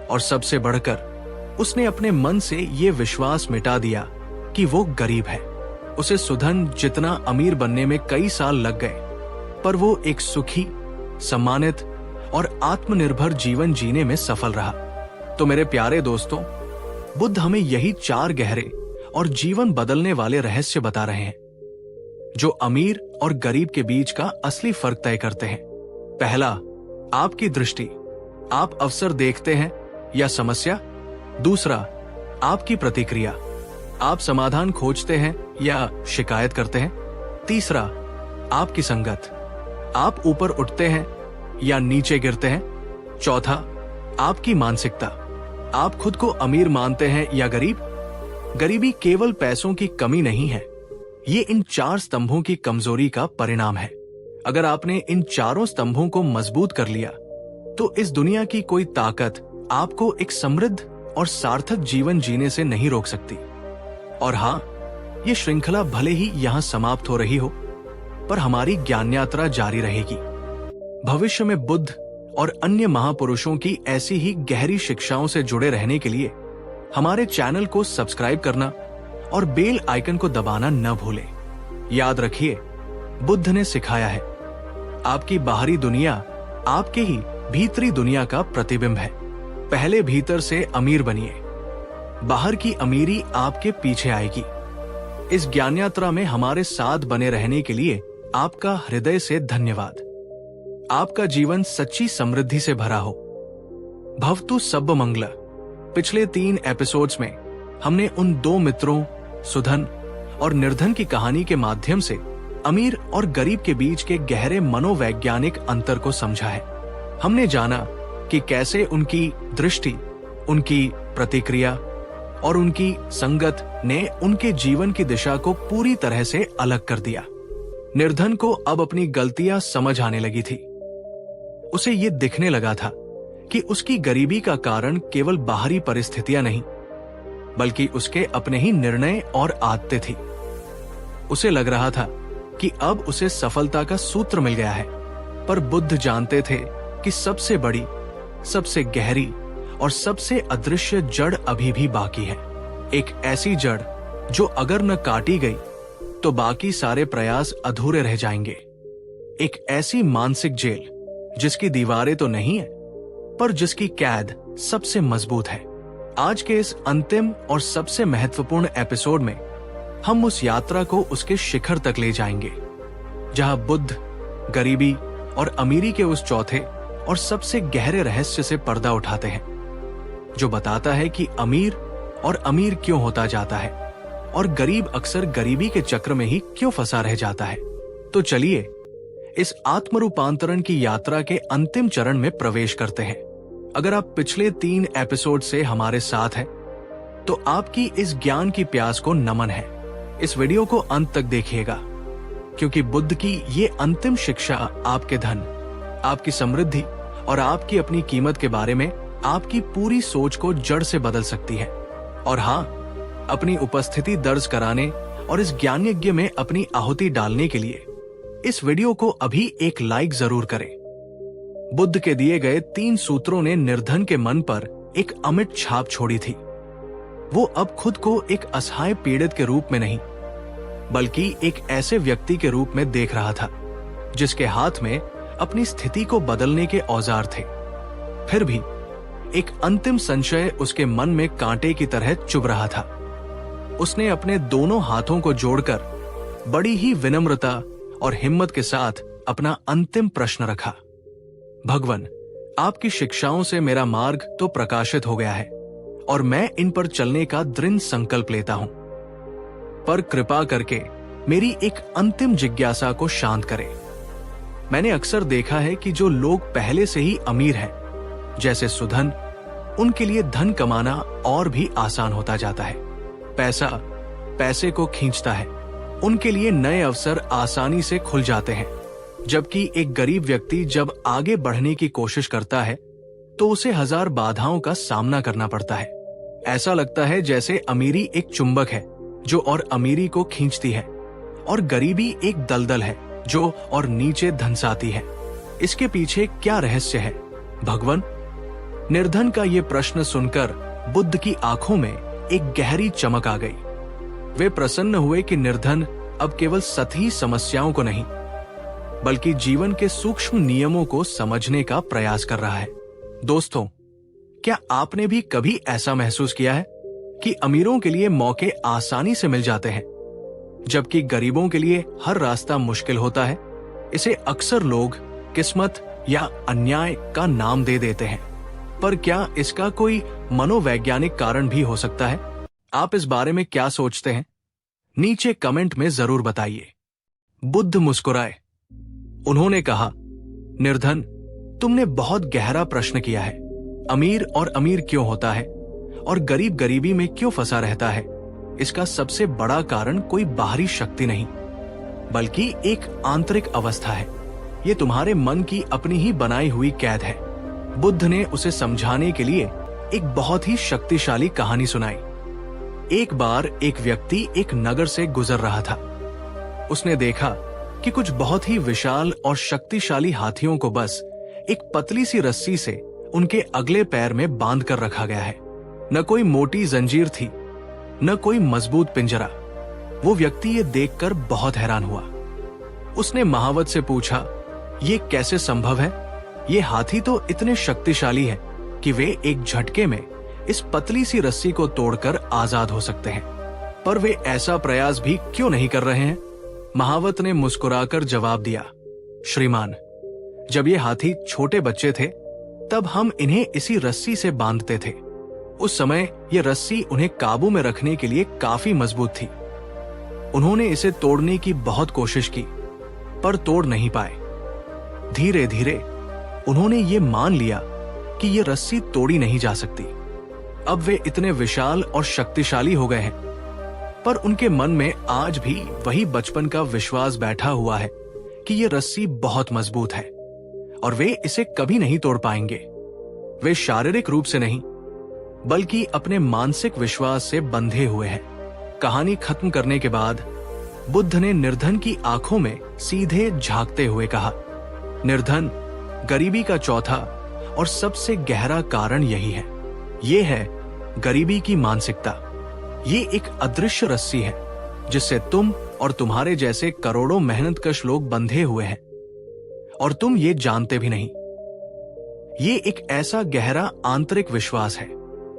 और सबसे बढ़कर उसने अपने मन से ये विश्वास मिटा दिया कि वो गरीब है। उसे सुधन जितना अमीर बनने में कई साल लग गए पर वो एक सुखी, सम्मानित और आत्मनिर्भर जीवन जीने में सफल रहा। तो मेरे प्यारे दोस्तों, बुद्ध हमें यही 4 गहरे और जीवन बदलने वाले रहस्य बता रहे हैं जो अमीर और गरीब के बीच का असली फर्क तय करते हैं। पहला, आपकी दृष्टि, आप अवसर देखते हैं या समस्या। दूसरा, आपकी प्रतिक्रिया, आप समाधान खोजते हैं या शिकायत करते हैं। तीसरा, आपकी संगत, आप ऊपर उठते हैं या नीचे गिरते हैं। चौथा, आपकी मानसिकता, आप खुद को अमीर मानते हैं या गरीब। गरीबी केवल पैसों की कमी नहीं है, ये इन 4 स्तंभों की कमजोरी का परिणाम है। अगर आपने इन चारों स्तंभों को मजबूत कर लिया तो इस दुनिया की कोई ताकत आपको एक समृद्ध और सार्थक जीवन जीने से नहीं रोक सकती। और हाँ, ये श्रृंखला भले ही यहाँ समाप्त हो रही हो पर हमारी ज्ञान यात्रा जारी रहेगी। भविष्य में बुद्ध और अन्य महापुरुषों की ऐसी ही गहरी शिक्षाओं से जुड़े रहने के लिए हमारे चैनल को सब्सक्राइब करना और बेल आइकन को दबाना न भूलें। याद रखिए, बुद्ध ने सिखाया है, आपकी बाहरी दुनिया आपके ही भीतरी दुनिया का प्रतिबिंब है। पहले भीतर से अमीर बनिए, बाहर की अमीरी आपके पीछे आएगी। इस ज्ञान यात्रा में हमारे साथ बने रहने के लिए आपका हृदय से धन्यवाद। आपका जीवन सच्ची समृद्धि से भरा हो। भवतु सब्ब मंगल। पिछले 3 एपिसोड्स में हमने उन 2 मित्रों सुधन और निर्धन की कहानी के माध्यम से अमीर और गरीब के बीच के गहरे मनोवैज्ञानिक अंतर को समझा है। हमने जाना कि कैसे उनकी दृष्टि, उनकी प्रतिक्रिया और उनकी संगत ने उनके जीवन की दिशा को पूरी तरह से अलग कर दिया। निर्धन को अब अपनी गलतियां समझ आने लगी थी। उसे ये दिखने लगा था कि उसकी गरीबी का कारण केवल बाहरी परिस्थितियां नहीं बल्कि उसके अपने ही निर्णय और आदतें थी। उसे लग रहा था कि अब उसे सफलता का सूत्र मिल गया है, पर बुद्ध जानते थे कि सबसे बड़ी, सबसे गहरी और सबसे अदृश्य जड़ अभी भी बाकी है। एक ऐसी जड़ जो अगर न काटी गई तो बाकी सारे प्रयास अधूरे रह जाएंगे। एक ऐसी मानसिक जेल जिसकी दीवारें तो नहीं है पर जिसकी कैद सबसे मजबूत है। आज के इस अंतिम और सबसे महत्वपूर्ण एपिसोड में हम उस यात्रा को उसके शिखर तक ले जाएंगे जहां बुद्ध गरीबी और अमीरी के उस चौथे और सबसे गहरे रहस्य से पर्दा उठाते हैं जो बताता है कि अमीर और अमीर क्यों होता जाता है और गरीब अक्सर गरीबी के चक्र में ही क्यों फंसा रह जाता है। तो चलिए इस आत्मरूपांतरण की यात्रा के अंतिम चरण में प्रवेश करते हैं। अगर आप पिछले 3 एपिसोड से हमारे साथ हैं, तो आपकी इस ज्ञान की प्यास को नमन है। इस वीडियो को अंत तक देखिएगा क्योंकि बुद्ध की ये अंतिम शिक्षा आपके धन, आपकी समृद्धि और आपकी अपनी कीमत के बारे में आपकी पूरी सोच को जड़ से बदल सकती है। और हाँ, अपनी उपस्थिति दर्ज कराने और इस ज्ञान यज्ञ में अपनी आहुति डालने के लिए इस वीडियो को अभी एक लाइक जरूर करें। बुद्ध के दिए गए 3 सूत्रों ने निर्धन के मन पर एक अमिट छाप छोड़ी थी। वो अब खुद को एक असहाय पीड़ित के रूप में नहीं, बल्कि एक ऐसे व्यक्ति के रूप में देख रहा था जिसके हाथ में अपनी स्थिति को बदलने के औजार थे। फिर भी एक अंतिम संशय उसके मन में कांटे की तरह चुभ रहा था। उसने अपने दोनों हाथों को जोड़कर बड़ी ही विनम्रता और हिम्मत के साथ अपना अंतिम प्रश्न रखा। भगवान, आपकी शिक्षाओं से मेरा मार्ग तो प्रकाशित हो गया है और मैं इन पर चलने का दृढ़ संकल्प लेता हूं, पर कृपा करके मेरी एक अंतिम जिज्ञासा को शांत करें। मैंने अक्सर देखा है कि जो लोग पहले से ही अमीर हैं, जैसे सुधन, उनके लिए धन कमाना और भी आसान होता जाता है। पैसा पैसे को खींचता है, उनके लिए नए अवसर आसानी से खुल जाते हैं, जबकि एक गरीब व्यक्ति जब आगे बढ़ने की कोशिश करता है तो उसे 1000 बाधाओं का सामना करना पड़ता है। ऐसा लगता है जैसे अमीरी एक चुंबक है जो और अमीरी को खींचती है, और गरीबी एक दलदल है जो और नीचे धंसाती है। इसके पीछे क्या रहस्य है भगवान? निर्धन का ये प्रश्न सुनकर बुद्ध की आंखों में एक गहरी चमक आ गई। वे प्रसन्न हुए कि निर्धन अब केवल सतही समस्याओं को नहीं, बल्कि जीवन के सूक्ष्म नियमों को समझने का प्रयास कर रहा है। दोस्तों, क्या आपने भी कभी ऐसा महसूस किया है कि अमीरों के लिए मौके आसानी से मिल जाते हैं, जबकि गरीबों के लिए हर रास्ता मुश्किल होता है? इसे अक्सर लोग किस्मत या अन्याय का नाम दे देते हैं, पर क्या इसका कोई मनोवैज्ञानिक कारण भी हो सकता है? आप इस बारे में क्या सोचते हैं? नीचे कमेंट में जरूर बताइए। बुद्ध मुस्कुराए। उन्होंने कहा, निर्धन, तुमने बहुत गहरा प्रश्न किया है। अमीर और अमीर क्यों होता है और गरीब गरीबी में क्यों फंसा रहता है? इसका सबसे बड़ा कारण कोई बाहरी शक्ति नहीं, बल्कि एक आंतरिक अवस्था है। ये तुम्हारे मन की अपनी ही बनाई हुई कैद है। बुद्ध ने उसे समझाने के लिए एक बहुत ही शक्तिशाली कहानी सुनाई। एक बार एक व्यक्ति एक नगर से गुजर रहा था। उसने देखा कि कुछ बहुत ही विशाल और शक्तिशाली हाथियों को बस एक पतली सी रस्सी से उनके अगले पैर में बांध कर रखा गया है। न कोई मोटी जंजीर थी, न कोई मजबूत पिंजरा। वो व्यक्ति ये देखकर बहुत हैरान हुआ। उसने महावत से पूछा, ये कैसे संभव है? ये हाथी तो इतने शक्तिशाली है कि वे एक झटके में इस पतली सी रस्सी को तोड़कर आजाद हो सकते हैं, पर वे ऐसा प्रयास भी क्यों नहीं कर रहे हैं? महावत ने मुस्कुराकर जवाब दिया, श्रीमान, जब ये हाथी छोटे बच्चे थे तब हम इन्हें इसी रस्सी से बांधते थे। उस समय ये रस्सी उन्हें काबू में रखने के लिए काफी मजबूत थी। उन्होंने इसे तोड़ने की बहुत कोशिश की, पर तोड़ नहीं पाए। धीरे धीरे उन्होंने ये मान लिया कि ये रस्सी तोड़ी नहीं जा सकती। अब वे इतने विशाल और शक्तिशाली हो गए हैं, पर उनके मन में आज भी वही बचपन का विश्वास बैठा हुआ है कि ये रस्सी बहुत मजबूत है और वे इसे कभी नहीं तोड़ पाएंगे। वे शारीरिक रूप से नहीं, बल्कि अपने मानसिक विश्वास से बंधे हुए हैं। कहानी खत्म करने के बाद बुद्ध ने निर्धन की आंखों में सीधे झांकते हुए कहा, निर्धन, गरीबी का चौथा और सबसे गहरा कारण यही है। ये है गरीबी की मानसिकता। ये एक अदृश्य रस्सी है जिससे तुम और तुम्हारे जैसे करोड़ों मेहनतकश लोग बंधे हुए हैं, और तुम ये जानते भी नहीं। ये एक ऐसा गहरा आंतरिक विश्वास है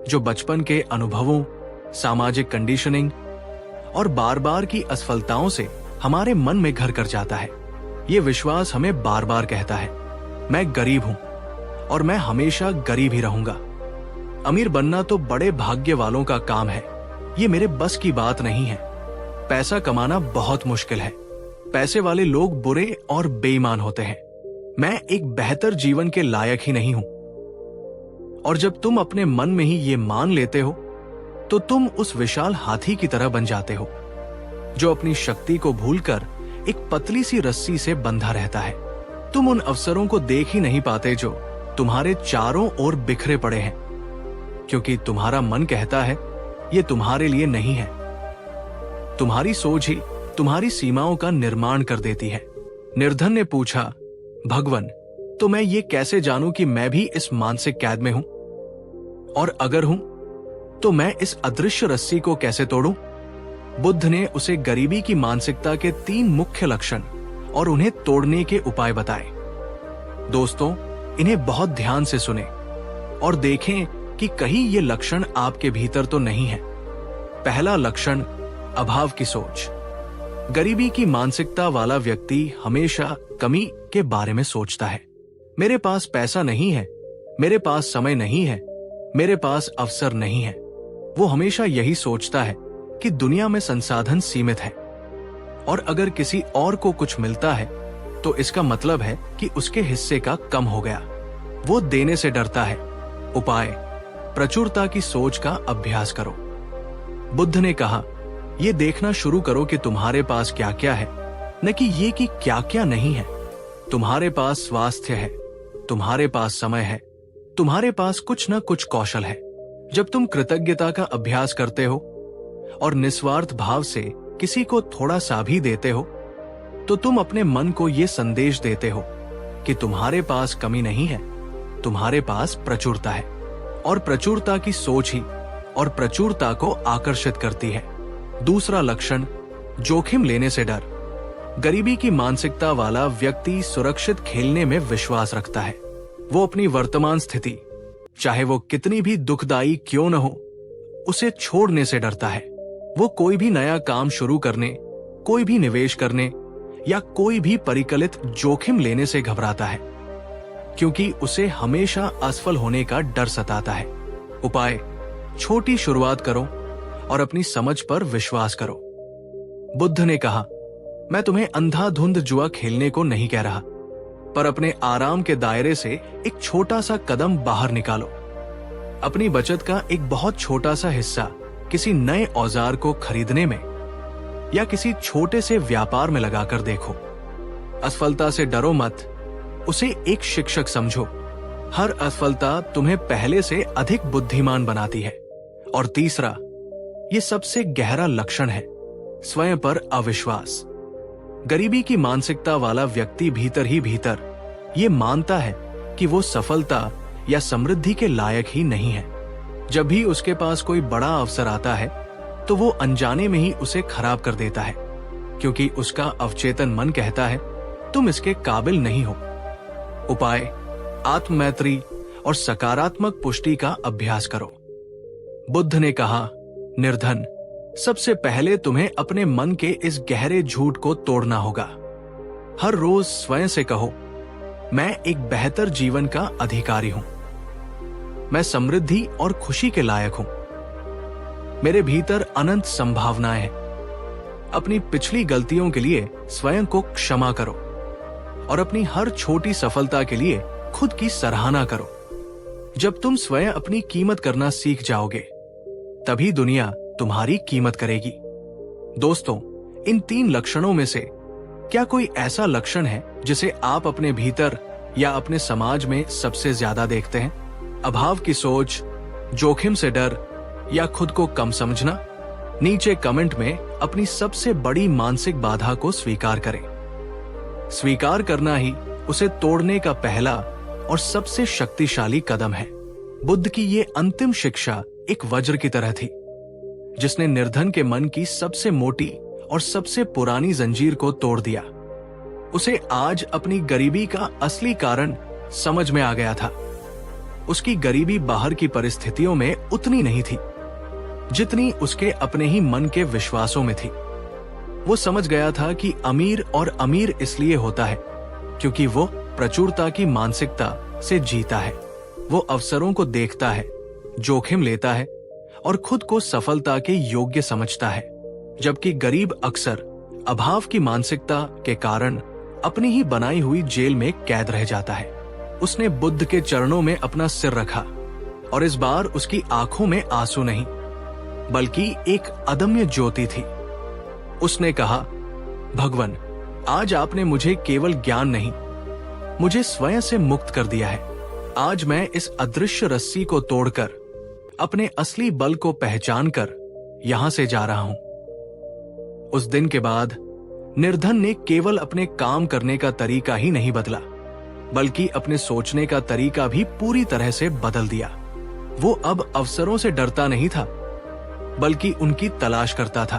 जो बचपन के अनुभवों, सामाजिक कंडीशनिंग और बार बार की असफलताओं से हमारे मन में घर कर जाता है। ये विश्वास हमें बार बार कहता है, मैं गरीब हूं और मैं हमेशा गरीब ही रहूंगा। अमीर बनना तो बड़े भाग्य वालों का काम है, ये मेरे बस की बात नहीं है। पैसा कमाना बहुत मुश्किल है। पैसे वाले लोग बुरे और बेईमान होते हैं। मैं एक बेहतर जीवन के लायक ही नहीं हूं। और जब तुम अपने मन में ही ये मान लेते हो, तो तुम उस विशाल हाथी की तरह बन जाते हो जो अपनी शक्ति को भूलकर एक पतली सी रस्सी से बंधा रहता है। तुम उन अवसरों को देख ही नहीं पाते जो तुम्हारे चारों ओर बिखरे पड़े हैं, क्योंकि तुम्हारा मन कहता है ये तुम्हारे लिए नहीं है। तुम्हारी सोच ही तुम्हारी सीमाओं का निर्माण कर देती है। निर्धन ने पूछा, भगवन, तो मैं ये कैसे जानूं कि मैं भी इस मानसिक कैद में हूं? और अगर हूं, तो मैं इस अदृश्य रस्सी को कैसे तोड़ूं? बुद्ध ने उसे गरीबी की मानसिकता के 3 मुख्य लक्षण और उन्हें तोड़ने के उपाय बताए। दोस्तों, इन्हें बहुत ध्यान से सुने और देखें कि कहीं ये लक्षण आपके भीतर तो नहीं है। पहला लक्षण, अभाव की सोच। गरीबी की मानसिकता वाला व्यक्ति हमेशा कमी के बारे में सोचता है। मेरे पास पैसा नहीं है, मेरे पास समय नहीं है, मेरे पास अवसर नहीं है। वो हमेशा यही सोचता है कि दुनिया में संसाधन सीमित है और अगर किसी और को कुछ मिलता है तो इसका मतलब है कि उसके हिस्से का कम हो गया। वो देने से डरता है। उपाय, प्रचुरता की सोच का अभ्यास करो। बुद्ध ने कहा, ये देखना शुरू करो कि तुम्हारे पास क्या क्या है, न कि ये कि क्या क्या नहीं है। तुम्हारे पास स्वास्थ्य है, तुम्हारे पास समय है, तुम्हारे पास कुछ न कुछ कौशल है। जब तुम कृतज्ञता का अभ्यास करते हो और निस्वार्थ भाव से किसी को थोड़ा सा भी देते हो, तो तुम अपने मन को यह संदेश देते हो कि तुम्हारे पास कमी नहीं है, तुम्हारे पास प्रचुरता है। और प्रचुरता की सोच ही और प्रचुरता को आकर्षित करती है। दूसरा लक्षण, जोखिम लेने से डर। गरीबी की मानसिकता वाला व्यक्ति सुरक्षित खेलने में विश्वास रखता है। वो अपनी वर्तमान स्थिति, चाहे वो कितनी भी दुखदाई क्यों न हो, उसे छोड़ने से डरता है। वो कोई भी नया काम शुरू करने, कोई भी निवेश करने या कोई भी परिकलित जोखिम लेने से घबराता है, क्योंकि उसे हमेशा असफल होने का डर सताता है। उपाय, छोटी शुरुआत करो और अपनी समझ पर विश्वास करो। बुद्ध ने कहा, मैं तुम्हें अंधाधुंध जुआ खेलने को नहीं कह रहा, पर अपने आराम के दायरे से एक छोटा सा कदम बाहर निकालो। अपनी बचत का एक बहुत छोटा सा हिस्सा किसी नए औजार को खरीदने में या किसी छोटे से व्यापार में लगाकर देखो। असफलता से डरो मत, उसे एक शिक्षक समझो। हर असफलता तुम्हें पहले से अधिक बुद्धिमान बनाती है। और तीसरा, ये सबसे गहरा लक्षण है, स्वयं पर अविश्वास। गरीबी की मानसिकता वाला व्यक्ति भीतर ही भीतर ये मानता है कि वो सफलता या समृद्धि के लायक ही नहीं है। जब भी उसके पास कोई बड़ा अवसर आता है तो वो अनजाने में ही उसे खराब कर देता है, क्योंकि उसका अवचेतन मन कहता है तुम इसके काबिल नहीं हो। उपाय, आत्ममैत्री और सकारात्मक पुष्टि का अभ्यास करो। बुद्ध ने कहा, निर्धन, सबसे पहले तुम्हें अपने मन के इस गहरे झूठ को तोड़ना होगा। हर रोज स्वयं से कहो, मैं एक बेहतर जीवन का अधिकारी हूं, मैं समृद्धि और खुशी के लायक हूं, मेरे भीतर अनंत संभावनाएं हैं। अपनी पिछली गलतियों के लिए स्वयं को क्षमा करो और अपनी हर छोटी सफलता के लिए खुद की सराहना करो। जब तुम स्वयं अपनी कीमत करना सीख जाओगे, तभी दुनिया तुम्हारी कीमत करेगी। दोस्तों, इन 3 लक्षणों में से क्या कोई ऐसा लक्षण है जिसे आप अपने भीतर या अपने समाज में सबसे ज्यादा देखते हैं? अभाव की सोच, जोखिम से डर या खुद को कम समझना? नीचे कमेंट में अपनी सबसे बड़ी मानसिक बाधा को स्वीकार करें। स्वीकार करना ही उसे तोड़ने का पहला और सबसे शक्तिशाली कदम है। बुद्ध की ये अंतिम शिक्षा एक वज्र की तरह थी, जिसने निर्धन के मन की सबसे मोटी और सबसे पुरानी जंजीर को तोड़ दिया। उसे आज अपनी गरीबी का असली कारण समझ में आ गया था। उसकी गरीबी बाहर की परिस्थितियों में उतनी नहीं थी जितनी उसके अपने ही मन के विश्वासों में थी। वो समझ गया था कि अमीर और अमीर इसलिए होता है क्योंकि वो प्रचुरता की मानसिकता से जीता है। वो अवसरों को देखता है, जोखिम लेता है और खुद को सफलता के योग्य समझता है, जबकि गरीब अक्सर अभाव की मानसिकता के कारण अपनी ही बनाई हुई जेल में कैद रह जाता है। उसने बुद्ध के चरणों में अपना सिर रखा और इस बार उसकी आंखों में आंसू नहीं, बल्कि एक अदम्य ज्योति थी। उसने कहा, भगवन, आज आपने मुझे केवल ज्ञान नहीं, मुझे स्वयं से मुक्त कर दिया है। आज मैं इस अदृश्य रस्सी को तोड़कर अपने असली बल को पहचान कर यहां से जा रहा हूं। उस दिन के बाद निर्धन ने केवल अपने काम करने का तरीका ही नहीं बदला, बल्कि अपने सोचने का तरीका भी पूरी तरह से बदल दिया। वो अब अवसरों से डरता नहीं था, बल्कि उनकी तलाश करता था।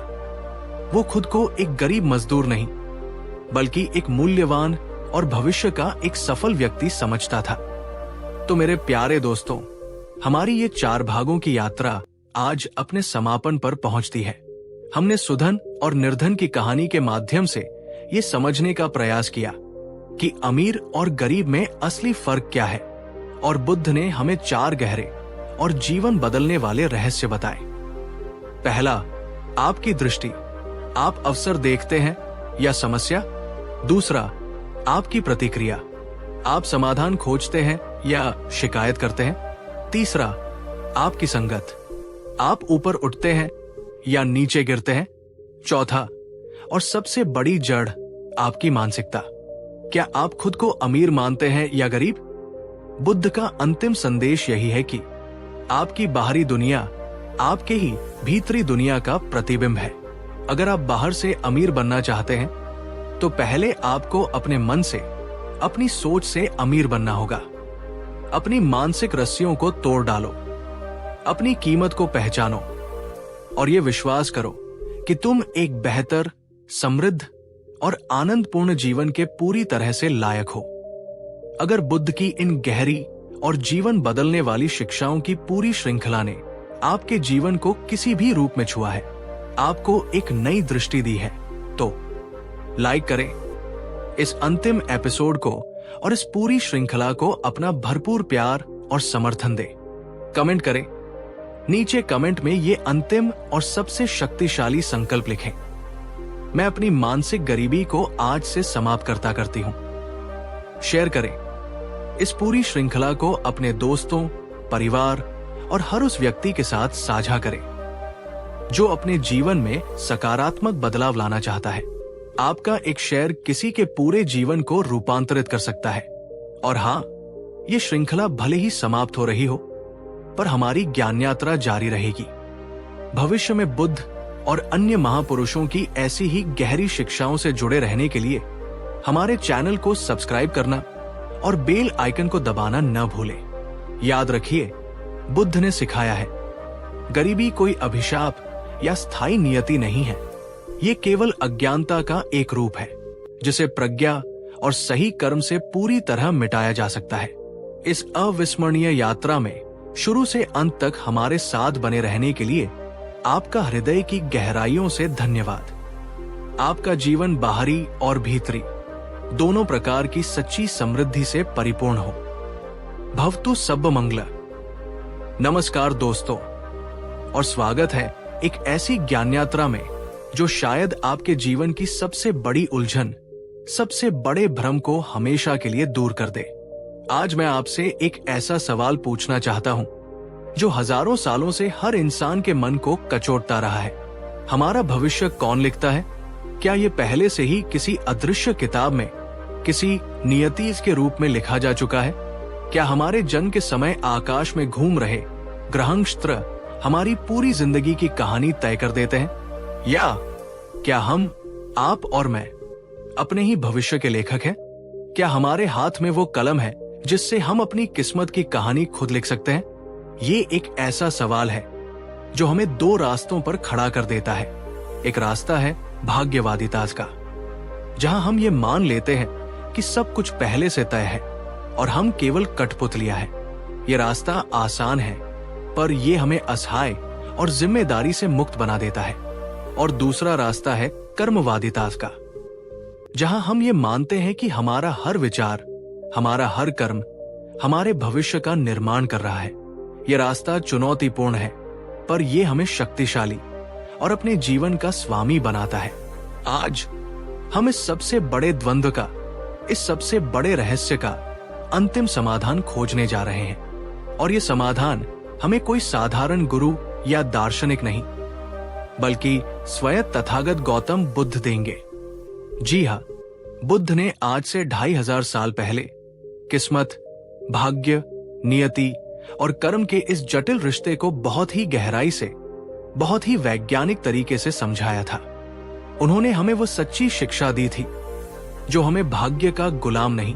वो खुद को एक गरीब मजदूर नहीं, बल्कि एक मूल्यवान और भविष्य का एक सफल व्यक्ति समझता था। तो मेरे प्यारे दोस्तों, हमारी ये 4 भागों की यात्रा आज अपने समापन पर पहुंचती है। हमने सुधन और निर्धन की कहानी के माध्यम से ये समझने का प्रयास किया कि अमीर और गरीब में असली फर्क क्या है, और बुद्ध ने हमें 4 गहरे और जीवन बदलने वाले रहस्य बताए। पहला, आपकी दृष्टि। आप अवसर देखते हैं या समस्या? दूसरा, आपकी प्रतिक्रिया। आप समाधान खोजते हैं या शिकायत करते हैं? तीसरा, आपकी संगत। आप ऊपर उठते हैं या नीचे गिरते हैं? चौथा और सबसे बड़ी जड़, आपकी मानसिकता। क्या आप खुद को अमीर मानते हैं या गरीब? बुद्ध का अंतिम संदेश यही है कि आपकी बाहरी दुनिया आपके ही भीतरी दुनिया का प्रतिबिंब है। अगर आप बाहर से अमीर बनना चाहते हैं, तो पहले आपको अपने मन से, अपनी सोच से अमीर बनना होगा। अपनी मानसिक रस्सियों को तोड़ डालो, अपनी कीमत को पहचानो और ये विश्वास करो कि तुम एक बेहतर, समृद्ध और आनंदपूर्ण जीवन के पूरी तरह से लायक हो। अगर बुद्ध की इन गहरी और जीवन बदलने वाली शिक्षाओं की पूरी श्रृंखला ने आपके जीवन को किसी भी रूप में छुआ है, आपको एक नई दृष्टि दी है, तो लाइक करें इस अंतिम एपिसोड को और इस पूरी श्रृंखला को अपना भरपूर प्यार और समर्थन दें। कमेंट करें, नीचे कमेंट में ये अंतिम और सबसे शक्तिशाली संकल्प लिखें। मैं अपनी मानसिक गरीबी को आज से समाप्त करती हूं। शेयर करें इस पूरी श्रृंखला को अपने दोस्तों, परिवार और हर उस व्यक्ति के साथ साझा करें जो अपने जीवन में सकारात्मक बदलाव लाना चाहता है। आपका एक शेयर किसी के पूरे जीवन को रूपांतरित कर सकता है। और हाँ, ये श्रृंखला भले ही समाप्त हो रही हो, पर हमारी ज्ञान यात्रा जारी रहेगी। भविष्य में बुद्ध और अन्य महापुरुषों की ऐसी ही गहरी शिक्षाओं से जुड़े रहने के लिए हमारे चैनल को सब्सक्राइब करना और बेल आइकन को दबाना न भूलें। याद रखिए, बुद्ध ने सिखाया है, गरीबी कोई अभिशाप या स्थायी नियति नहीं है। ये केवल अज्ञानता का एक रूप है, जिसे प्रज्ञा और सही कर्म से पूरी तरह मिटाया जा सकता है। इस अविस्मरणीय यात्रा में शुरू से अंत तक हमारे साथ बने रहने के लिए आपका हृदय की गहराइयों से धन्यवाद। आपका जीवन बाहरी और भीतरी दोनों प्रकार की सच्ची समृद्धि से परिपूर्ण हो। भवतु सब्ब मंगल। नमस्कार दोस्तों, और स्वागत है एक ऐसी ज्ञान यात्रा में जो शायद आपके जीवन की सबसे बड़ी उलझन, सबसे बड़े भ्रम को हमेशा के लिए दूर कर दे। आज मैं आपसे एक ऐसा सवाल पूछना चाहता हूं जो हजारों सालों से हर इंसान के मन को कचोटता रहा है। हमारा भविष्य कौन लिखता है? क्या ये पहले से ही किसी अदृश्य किताब में, किसी नियति के रूप में लिखा जा चुका है? क्या हमारे जन्म के समय आकाश में घूम रहे ग्रहनक्षत्र हमारी पूरी जिंदगी की कहानी तय कर देते हैं? या क्या हम, आप और मैं, अपने ही भविष्य के लेखक हैं? क्या हमारे हाथ में वो कलम है जिससे हम अपनी किस्मत की कहानी खुद लिख सकते हैं? ये एक ऐसा सवाल है जो हमें 2 रास्तों पर खड़ा कर देता है। एक रास्ता है भाग्यवादिता का, जहां हम ये मान लेते हैं कि सब कुछ पहले से तय है और हम केवल कठपुतलियां हैं। ये रास्ता आसान है, पर ये हमें असहाय और जिम्मेदारी से मुक्त बना देता है। और दूसरा रास्ता है कर्मवादिता का, जहां हम ये मानते हैं कि हमारा हर विचार, हमारा हर कर्म हमारे भविष्य का निर्माण कर रहा है। यह रास्ता चुनौतीपूर्ण है, पर यह हमें शक्तिशाली और अपने जीवन का स्वामी बनाता है। आज हम इस सबसे बड़े द्वंद्व का, इस सबसे बड़े रहस्य का अंतिम समाधान खोजने जा रहे हैं। और ये समाधान हमें कोई साधारण गुरु या दार्शनिक नहीं, बल्कि स्वयं तथागत गौतम बुद्ध देंगे। जी हाँ, बुद्ध ने आज से 2500 साल पहले किस्मत, भाग्य, नियति और कर्म के इस जटिल रिश्ते को बहुत ही गहराई से, बहुत ही वैज्ञानिक तरीके से समझाया था। उन्होंने हमें वो सच्ची शिक्षा दी थी जो हमें भाग्य का गुलाम नहीं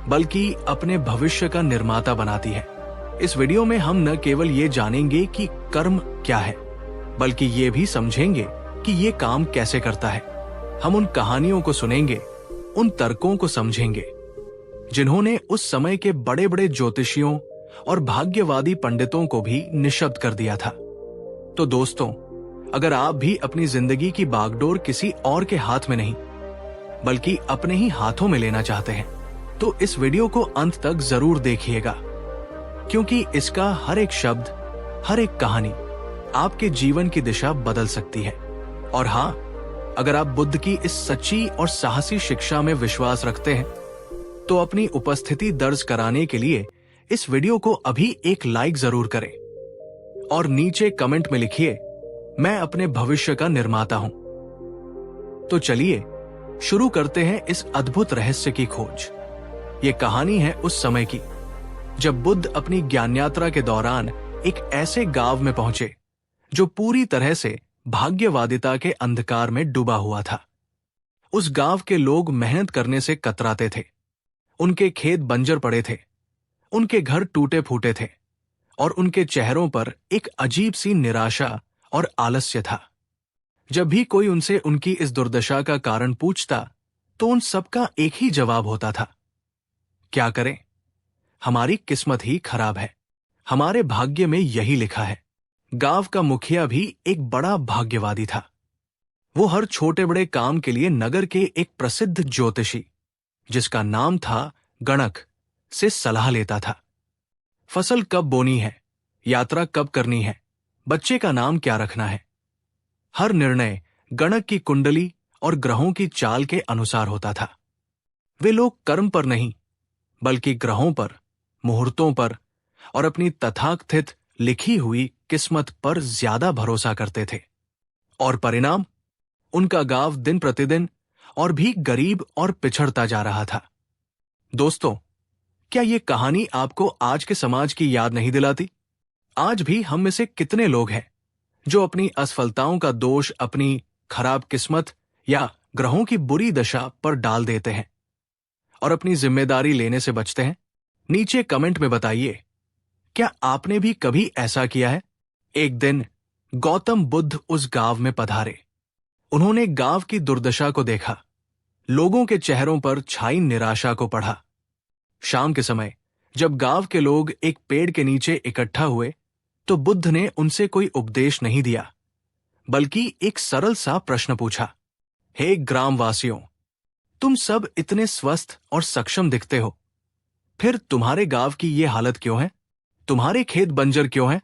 बल्कि अपने भविष्य का निर्माता बनाती है। इस वीडियो में हम न केवल ये जानेंगे कि कर्म क्या है, बल्कि ये भी समझेंगे कि ये काम कैसे करता है। हम उन कहानियों को सुनेंगे, उन तर्कों को समझेंगे जिन्होंने उस समय के बड़े बड़े ज्योतिषियों और भाग्यवादी पंडितों को भी निशब्द कर दिया था। तो दोस्तों, अगर आप भी अपनी जिंदगी की बागडोर किसी और के हाथ में नहीं बल्कि अपने ही हाथों में लेना चाहते हैं, तो इस वीडियो को अंत तक जरूर देखिएगा, क्योंकि इसका हर एक शब्द, हर एक कहानी आपके जीवन की दिशा बदल सकती है। और हाँ, अगर आप बुद्ध की इस सच्ची और साहसी शिक्षा में विश्वास रखते हैं, तो अपनी उपस्थिति दर्ज कराने के लिए इस वीडियो को अभी एक लाइक जरूर करें और नीचे कमेंट में लिखिए, मैं अपने भविष्य का निर्माता हूं। तो चलिए शुरू करते हैं इस अद्भुत रहस्य की खोज। ये कहानी है उस समय की जब बुद्ध अपनी ज्ञान यात्रा के दौरान एक ऐसे गांव में पहुंचे जो पूरी तरह से भाग्यवादिता के अंधकार में डूबा हुआ था। उस गांव के लोग मेहनत करने से कतराते थे, उनके खेत बंजर पड़े थे, उनके घर टूटे फूटे थे और उनके चेहरों पर एक अजीब सी निराशा और आलस्य था। जब भी कोई उनसे उनकी इस दुर्दशा का कारण पूछता, तो उन सबका एक ही जवाब होता था, क्या करें, हमारी किस्मत ही खराब है, हमारे भाग्य में यही लिखा है। गांव का मुखिया भी एक बड़ा भाग्यवादी था। वो हर छोटे बड़े काम के लिए नगर के एक प्रसिद्ध ज्योतिषी, जिसका नाम था गणक, से सलाह लेता था। फसल कब बोनी है, यात्रा कब करनी है, बच्चे का नाम क्या रखना है। हर निर्णय गणक की कुंडली और ग्रहों की चाल के अनुसार होता था। वे लोग कर्म पर नहीं बल्कि ग्रहों पर, मुहूर्तों पर और अपनी तथाकथित लिखी हुई किस्मत पर ज्यादा भरोसा करते थे। और परिणाम, उनका गांव दिन प्रतिदिन और भी गरीब और पिछड़ता जा रहा था। दोस्तों, क्या ये कहानी आपको आज के समाज की याद नहीं दिलाती? आज भी हम में से कितने लोग हैं जो अपनी असफलताओं का दोष अपनी खराब किस्मत या ग्रहों की बुरी दशा पर डाल देते हैं और अपनी जिम्मेदारी लेने से बचते हैं? नीचे कमेंट में बताइए, क्या आपने भी कभी ऐसा किया है? एक दिन गौतम बुद्ध उस गांव में पधारे। उन्होंने गांव की दुर्दशा को देखा, लोगों के चेहरों पर छाई निराशा को पढ़ा। शाम के समय जब गांव के लोग एक पेड़ के नीचे इकट्ठा हुए, तो बुद्ध ने उनसे कोई उपदेश नहीं दिया, बल्कि एक सरल सा प्रश्न पूछा, हे ग्रामवासियों, तुम सब इतने स्वस्थ और सक्षम दिखते हो, फिर तुम्हारे गांव की ये हालत क्यों है? तुम्हारे खेत बंजर क्यों हैं?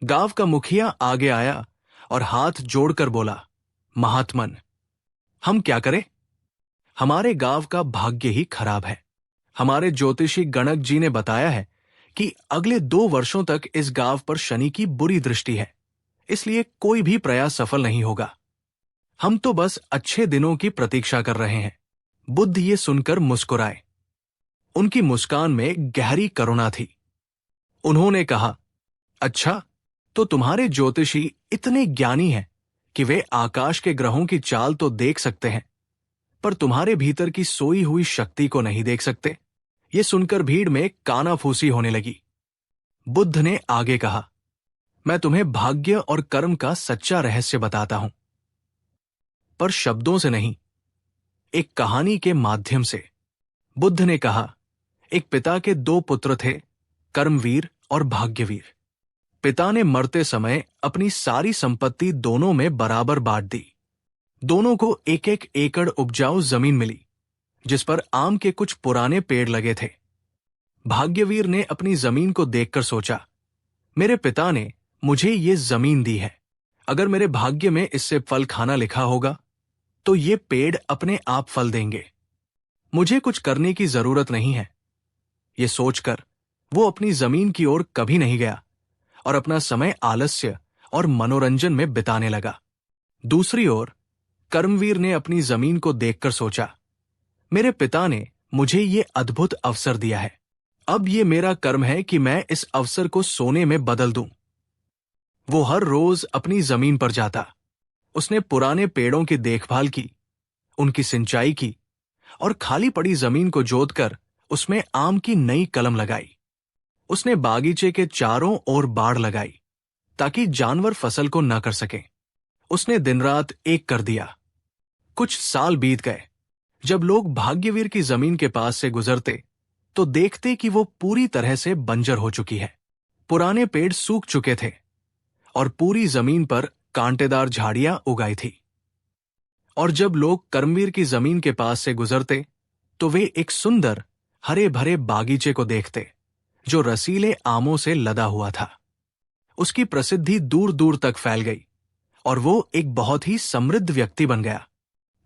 गांव का मुखिया आगे आया और हाथ जोड़कर बोला, महात्मन, हम क्या करें? हमारे गांव का भाग्य ही खराब है। हमारे ज्योतिषी गणक जी ने बताया है कि अगले 2 वर्षों तक इस गांव पर शनि की बुरी दृष्टि है, इसलिए कोई भी प्रयास सफल नहीं होगा। हम तो बस अच्छे दिनों की प्रतीक्षा कर रहे हैं। बुद्ध ये सुनकर मुस्कुराए। उनकी मुस्कान में गहरी करुणा थी। उन्होंने कहा, अच्छा, तो तुम्हारे ज्योतिषी इतने ज्ञानी हैं कि वे आकाश के ग्रहों की चाल तो देख सकते हैं, पर तुम्हारे भीतर की सोई हुई शक्ति को नहीं देख सकते। ये सुनकर भीड़ में कानाफूसी होने लगी। बुद्ध ने आगे कहा, मैं तुम्हें भाग्य और कर्म का सच्चा रहस्य बताता हूं, पर शब्दों से नहीं, एक कहानी के माध्यम से। बुद्ध ने कहा, एक पिता के 2 पुत्र थे, कर्मवीर और भाग्यवीर। पिता ने मरते समय अपनी सारी संपत्ति दोनों में बराबर बांट दी। दोनों को 1-1 एकड़ उपजाऊ जमीन मिली, जिस पर आम के कुछ पुराने पेड़ लगे थे। भाग्यवीर ने अपनी जमीन को देखकर सोचा, मेरे पिता ने मुझे ये जमीन दी है, अगर मेरे भाग्य में इससे फल खाना लिखा होगा तो ये पेड़ अपने आप फल देंगे, मुझे कुछ करने की जरूरत नहीं है। ये सोचकर वो अपनी जमीन की ओर कभी नहीं गया और अपना समय आलस्य और मनोरंजन में बिताने लगा। दूसरी ओर कर्मवीर ने अपनी जमीन को देखकर सोचा, मेरे पिता ने मुझे ये अद्भुत अवसर दिया है, अब ये मेरा कर्म है कि मैं इस अवसर को सोने में बदल दूं। वो हर रोज अपनी जमीन पर जाता, उसने पुराने पेड़ों की देखभाल की, उनकी सिंचाई की और खाली पड़ी जमीन को जोतकर उसमें आम की नई कलम लगाई। उसने बागीचे के चारों ओर बाड़ लगाई ताकि जानवर फसल को न कर सकें। उसने दिन रात एक कर दिया। कुछ साल बीत गए। जब लोग भाग्यवीर की जमीन के पास से गुजरते तो देखते कि वो पूरी तरह से बंजर हो चुकी है। पुराने पेड़ सूख चुके थे और पूरी जमीन पर कांटेदार झाड़ियां उगाई थी। और जब लोग कर्मवीर की जमीन के पास से गुजरते तो वे एक सुंदर हरे भरे बागीचे को देखते जो रसीले आमों से लदा हुआ था। उसकी प्रसिद्धि दूर दूर तक फैल गई और वो एक बहुत ही समृद्ध व्यक्ति बन गया।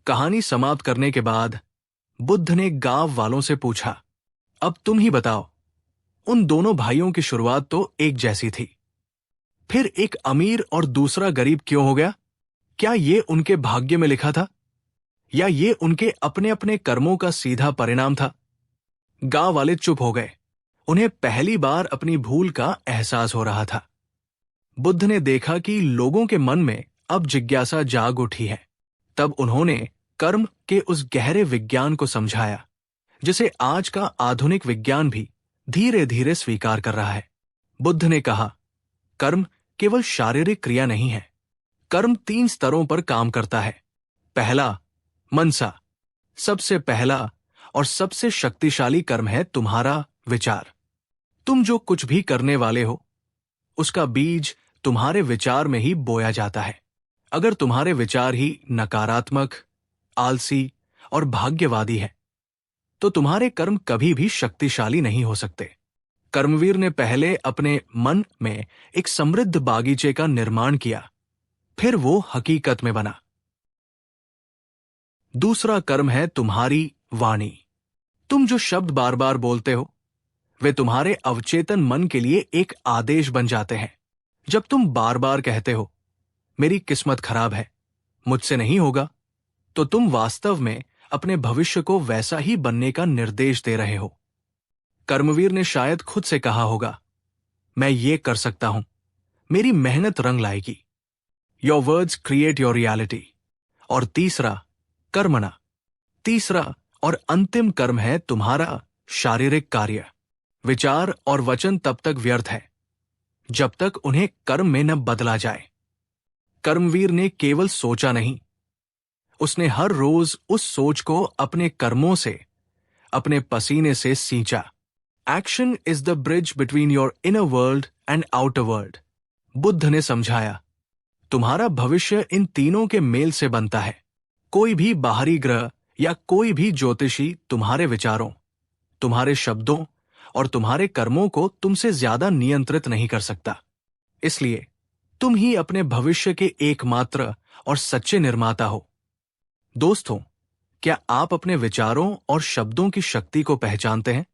कहानी समाप्त करने के बाद बुद्ध ने गांव वालों से पूछा, अब तुम ही बताओ, उन दोनों भाइयों की शुरुआत तो एक जैसी थी, फिर एक अमीर और दूसरा गरीब क्यों हो गया? क्या ये उनके भाग्य में लिखा था या ये उनके अपने अपने कर्मों का सीधा परिणाम था? गांव वाले चुप हो गए। उन्हें पहली बार अपनी भूल का एहसास हो रहा था। बुद्ध ने देखा कि लोगों के मन में अब जिज्ञासा जाग उठी है। तब उन्होंने कर्म के उस गहरे विज्ञान को समझाया जिसे आज का आधुनिक विज्ञान भी धीरे धीरे स्वीकार कर रहा है। बुद्ध ने कहा, कर्म केवल शारीरिक क्रिया नहीं है। कर्म 3 स्तरों पर काम करता है। पहला, मनसा। सबसे पहला और सबसे शक्तिशाली कर्म है तुम्हारा विचार। तुम जो कुछ भी करने वाले हो उसका बीज तुम्हारे विचार में ही बोया जाता है। अगर तुम्हारे विचार ही नकारात्मक, आलसी और भाग्यवादी है तो तुम्हारे कर्म कभी भी शक्तिशाली नहीं हो सकते। कर्मवीर ने पहले अपने मन में एक समृद्ध बागीचे का निर्माण किया, फिर वो हकीकत में बना। दूसरा कर्म है तुम्हारी वाणी। तुम जो शब्द बार बार बोलते हो वे तुम्हारे अवचेतन मन के लिए एक आदेश बन जाते हैं। जब तुम बार बार कहते हो, मेरी किस्मत खराब है, मुझसे नहीं होगा, तो तुम वास्तव में अपने भविष्य को वैसा ही बनने का निर्देश दे रहे हो। कर्मवीर ने शायद खुद से कहा होगा, मैं ये कर सकता हूं, मेरी मेहनत रंग लाएगी। Your words create your reality. और तीसरा, कर्मणा। तीसरा और अंतिम कर्म है तुम्हारा शारीरिक कार्य। विचार और वचन तब तक व्यर्थ है जब तक उन्हें कर्म में न बदला जाए। कर्मवीर ने केवल सोचा नहीं, उसने हर रोज उस सोच को अपने कर्मों से, अपने पसीने से सींचा। Action is the bridge between your inner world and outer world. Buddha ने समझाया, तुम्हारा भविष्य इन तीनों के मेल से बनता है। कोई भी बाहरी ग्रह या कोई भी ज्योतिषी तुम्हारे विचारों, तुम्हारे शब्दों और तुम्हारे कर्मों को तुमसे ज्यादा नियंत्रित नहीं कर सकता। इसलिए तुम ही अपने भविष्य के एकमात्र और सच्चे निर्माता हो। दोस्तों, क्या आप अपने विचारों और शब्दों की शक्ति को पहचानते हैं?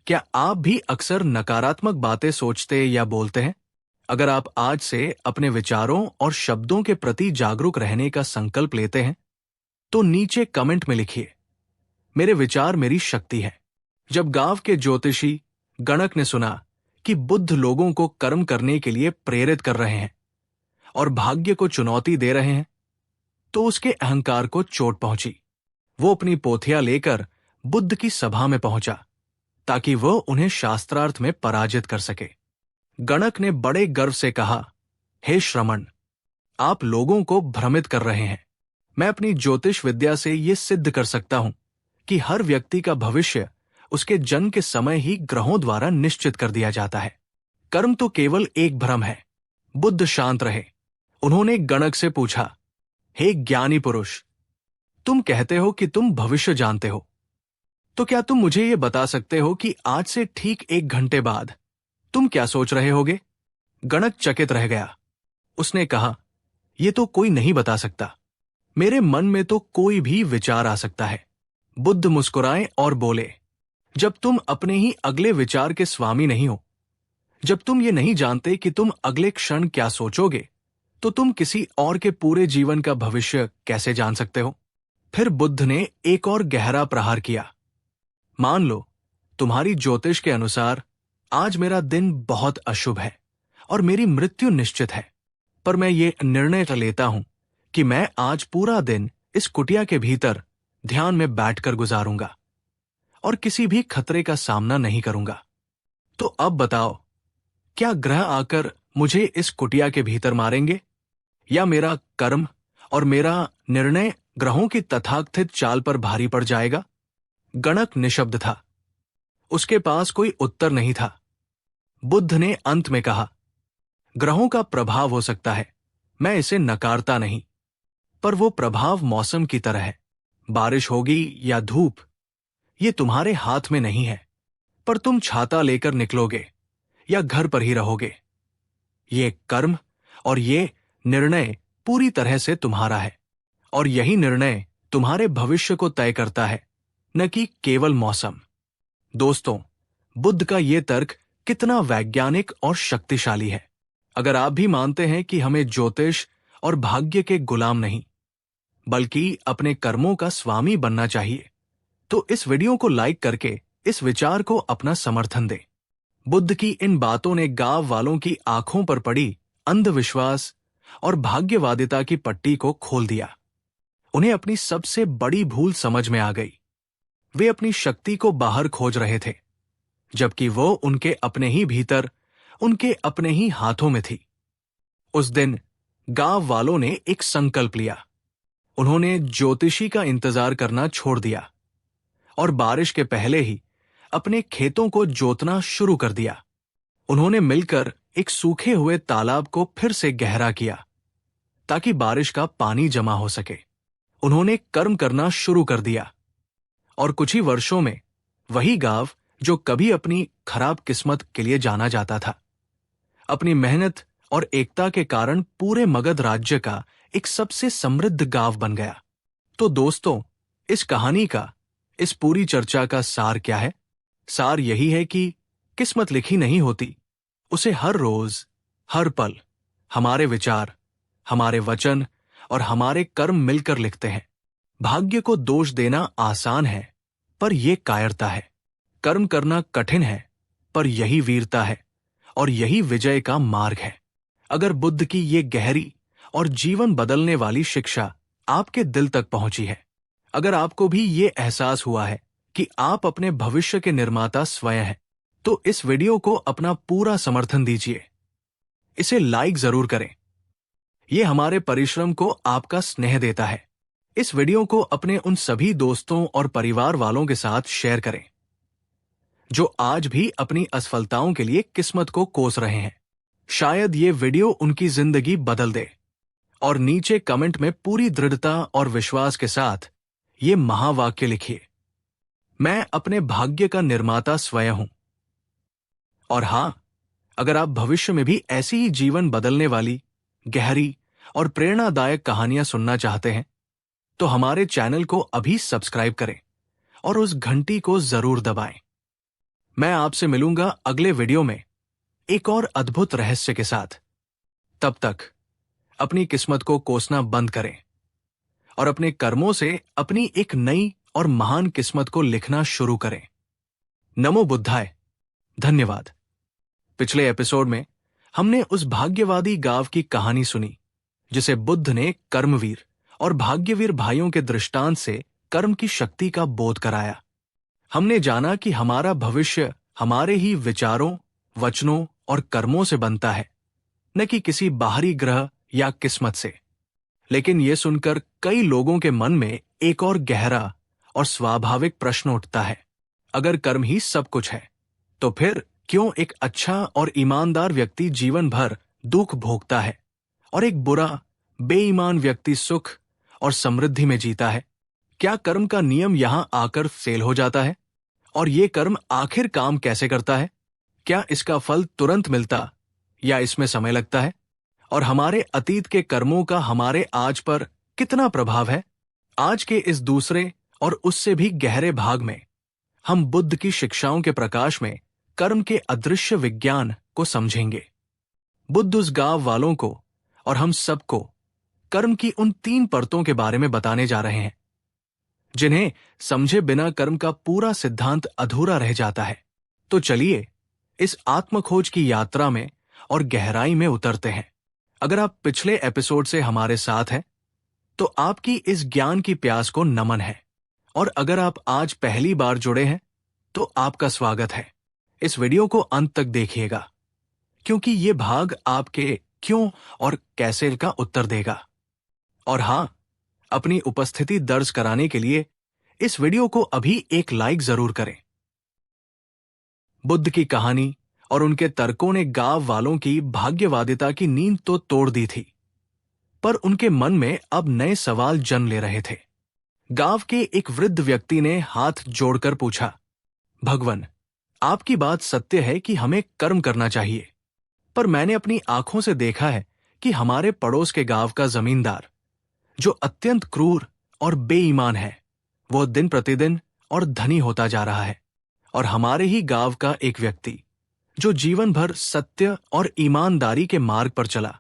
क्या आप भी अक्सर नकारात्मक बातें सोचते या बोलते हैं? अगर आप आज से अपने विचारों और शब्दों के प्रति जागरूक रहने का संकल्प लेते हैं तो नीचे कमेंट में लिखिए, मेरे विचार मेरी शक्ति है। जब गांव के ज्योतिषी गणक ने सुना कि बुद्ध लोगों को कर्म करने के लिए प्रेरित कर रहे हैं और भाग्य को चुनौती दे रहे हैं तो उसके अहंकार को चोट पहुंची। वो अपनी पोथियां लेकर बुद्ध की सभा में पहुंचा ताकि वह उन्हें शास्त्रार्थ में पराजित कर सके। गणक ने बड़े गर्व से कहा, हे श्रमण, आप लोगों को भ्रमित कर रहे हैं। मैं अपनी ज्योतिष विद्या से ये सिद्ध कर सकता हूं कि हर व्यक्ति का भविष्य उसके जन्म के समय ही ग्रहों द्वारा निश्चित कर दिया जाता है। कर्म तो केवल एक भ्रम है। बुद्ध शांत रहे। उन्होंने गणक से पूछा, हे ज्ञानी पुरुष, तुम कहते हो कि तुम भविष्य जानते हो, तो क्या तुम मुझे ये बता सकते हो कि आज से ठीक 1 घंटे बाद तुम क्या सोच रहे होगे? गणक चकित रह गया। उसने कहा, यह तो कोई नहीं बता सकता। मेरे मन में तो कोई भी विचार आ सकता है। बुद्ध मुस्कुराए और बोले, जब तुम अपने ही अगले विचार के स्वामी नहीं हो, जब तुम ये नहीं जानते कि तुम अगले क्षण क्या सोचोगे, तो तुम किसी और के पूरे जीवन का भविष्य कैसे जान सकते हो? फिर बुद्ध ने एक और गहरा प्रहार किया। मान लो तुम्हारी ज्योतिष के अनुसार आज मेरा दिन बहुत अशुभ है और मेरी मृत्यु निश्चित है, पर मैं ये निर्णय लेता हूं कि मैं आज पूरा दिन इस कुटिया के भीतर ध्यान में बैठकर गुजारूंगा और किसी भी खतरे का सामना नहीं करूंगा। तो अब बताओ, क्या ग्रह आकर मुझे इस कुटिया के भीतर मारेंगे, या मेरा कर्म और मेरा निर्णय ग्रहों की तथाकथित चाल पर भारी पड़ जाएगा? गणक निशब्द था। उसके पास कोई उत्तर नहीं था। बुद्ध ने अंत में कहा, ग्रहों का प्रभाव हो सकता है, मैं इसे नकारता नहीं, पर वो प्रभाव मौसम की तरह है। बारिश होगी या धूप, ये तुम्हारे हाथ में नहीं है, पर तुम छाता लेकर निकलोगे या घर पर ही रहोगे। ये कर्म और ये निर्णय पूरी तरह से तुम्हारा है, और यही निर्णय तुम्हारे भविष्य को तय करता है, न कि केवल मौसम। दोस्तों, बुद्ध का ये तर्क कितना वैज्ञानिक और शक्तिशाली है। अगर आप भी मानते हैं कि हमें ज्योतिष और भाग्य के गुलाम नहीं, बल्कि अपने कर्मों का स्वामी बनना चाहिए, तो इस वीडियो को लाइक करके इस विचार को अपना समर्थन दें। बुद्ध की इन बातों ने गांव वालों की आंखों पर पड़ी अंधविश्वास और भाग्यवादिता की पट्टी को खोल दिया। उन्हें अपनी सबसे बड़ी भूल समझ में आ गई। वे अपनी शक्ति को बाहर खोज रहे थे, जबकि वो उनके अपने ही भीतर, उनके अपने ही हाथों में थी। उस दिन गांव वालों ने एक संकल्प लिया। उन्होंने ज्योतिषी का इंतजार करना छोड़ दिया और बारिश के पहले ही अपने खेतों को जोतना शुरू कर दिया। उन्होंने मिलकर एक सूखे हुए तालाब को फिर से गहरा किया ताकि बारिश का पानी जमा हो सके। उन्होंने कर्म करना शुरू कर दिया, और कुछ ही वर्षों में वही गांव जो कभी अपनी खराब किस्मत के लिए जाना जाता था, अपनी मेहनत और एकता के कारण पूरे मगध राज्य का एक सबसे समृद्ध गांव बन गया। तो दोस्तों, इस कहानी का, इस पूरी चर्चा का सार क्या है? सार यही है कि किस्मत लिखी नहीं होती, उसे हर रोज, हर पल हमारे विचार, हमारे वचन और हमारे कर्म मिलकर लिखते हैं। भाग्य को दोष देना आसान है, पर यह कायरता है। कर्म करना कठिन है, पर यही वीरता है और यही विजय का मार्ग है। अगर बुद्ध की ये गहरी और जीवन बदलने वाली शिक्षा आपके दिल तक पहुंची है, अगर आपको भी ये एहसास हुआ है कि आप अपने भविष्य के निर्माता स्वयं हैं, तो इस वीडियो को अपना पूरा समर्थन दीजिए। इसे लाइक जरूर करें। यह हमारे परिश्रम को आपका स्नेह देता है। इस वीडियो को अपने उन सभी दोस्तों और परिवार वालों के साथ शेयर करें जो आज भी अपनी असफलताओं के लिए किस्मत को कोस रहे हैं। शायद ये वीडियो उनकी जिंदगी बदल दे। और नीचे कमेंट में पूरी दृढ़ता और विश्वास के साथ ये महावाक्य लिखिए, मैं अपने भाग्य का निर्माता स्वयं हूं। और हां, अगर आप भविष्य में भी ऐसी ही जीवन बदलने वाली, गहरी और प्रेरणादायक कहानियां सुनना चाहते हैं, तो हमारे चैनल को अभी सब्सक्राइब करें और उस घंटी को जरूर दबाएं। मैं आपसे मिलूंगा अगले वीडियो में एक और अद्भुत रहस्य के साथ। तब तक अपनी किस्मत को कोसना बंद करें और अपने कर्मों से अपनी एक नई और महान किस्मत को लिखना शुरू करें। नमो बुद्धाय। धन्यवाद। पिछले एपिसोड में हमने उस भाग्यवादी गांव की कहानी सुनी जिसे बुद्ध ने कर्मवीर और भाग्यवीर भाइयों के दृष्टांत से कर्म की शक्ति का बोध कराया। हमने जाना कि हमारा भविष्य हमारे ही विचारों, वचनों और कर्मों से बनता है, न कि किसी बाहरी ग्रह या किस्मत से। लेकिन यह सुनकर कई लोगों के मन में एक और गहरा और स्वाभाविक प्रश्न उठता है, अगर कर्म ही सब कुछ है, तो फिर क्यों एक अच्छा और ईमानदार व्यक्ति जीवन भर दुख भोगता है और एक बुरा, बेईमान व्यक्ति सुख और समृद्धि में जीता है? क्या कर्म का नियम यहां आकर फेल हो जाता है? और ये कर्म आखिर काम कैसे करता है? क्या इसका फल तुरंत मिलता या इसमें समय लगता है? और हमारे अतीत के कर्मों का हमारे आज पर कितना प्रभाव है? आज के इस दूसरे और उससे भी गहरे भाग में हम बुद्ध की शिक्षाओं के प्रकाश में कर्म के अदृश्य विज्ञान को समझेंगे। बुद्ध उस गांव वालों को और हम सबको कर्म की उन 3 परतों के बारे में बताने जा रहे हैं, जिन्हें समझे बिना कर्म का पूरा सिद्धांत अधूरा रह जाता है। तो चलिए इस आत्मखोज की यात्रा में और गहराई में उतरते हैं। अगर आप पिछले एपिसोड से हमारे साथ हैं, तो आपकी इस ज्ञान की प्यास को नमन है। और अगर आप आज पहली बार जुड़े हैं तो आपका स्वागत है। इस वीडियो को अंत तक देखिएगा, क्योंकि ये भाग आपके क्यों और कैसे का उत्तर देगा। और हां, अपनी उपस्थिति दर्ज कराने के लिए इस वीडियो को अभी एक लाइक जरूर करें। बुद्ध की कहानी और उनके तर्कों ने गांव वालों की भाग्यवादिता की नींद तो तोड़ दी थी, पर उनके मन में अब नए सवाल जन्म ले रहे थे। गांव के एक वृद्ध व्यक्ति ने हाथ जोड़कर पूछा, भगवान, आपकी बात सत्य है कि हमें कर्म करना चाहिए, पर मैंने अपनी आंखों से देखा है कि हमारे पड़ोस के गांव का जमींदार, जो अत्यंत क्रूर और बेईमान है, वो दिन प्रतिदिन और धनी होता जा रहा है। और हमारे ही गांव का एक व्यक्ति, जो जीवन भर सत्य और ईमानदारी के मार्ग पर चला,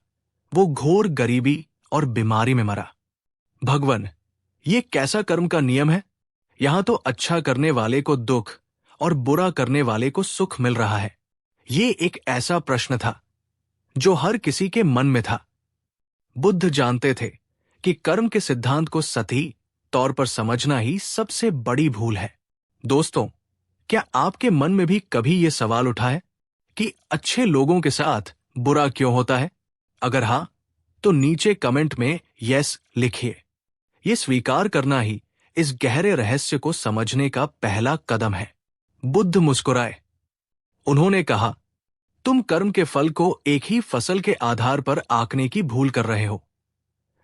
वो घोर गरीबी और बीमारी में मरा। भगवान, ये कैसा कर्म का नियम है? यहां तो अच्छा करने वाले को दुख और बुरा करने वाले को सुख मिल रहा है। ये एक ऐसा प्रश्न था जो हर किसी के मन में था। बुद्ध जानते थे कि कर्म के सिद्धांत को सही तौर पर समझना ही सबसे बड़ी भूल है। दोस्तों, क्या आपके मन में भी कभी यह सवाल उठा है कि अच्छे लोगों के साथ बुरा क्यों होता है? अगर हां, तो नीचे कमेंट में यस लिखिए। यह स्वीकार करना ही इस गहरे रहस्य को समझने का पहला कदम है। बुद्ध मुस्कुराए। उन्होंने कहा, तुम कर्म के फल को एक ही फसल के आधार पर आंकने की भूल कर रहे हो,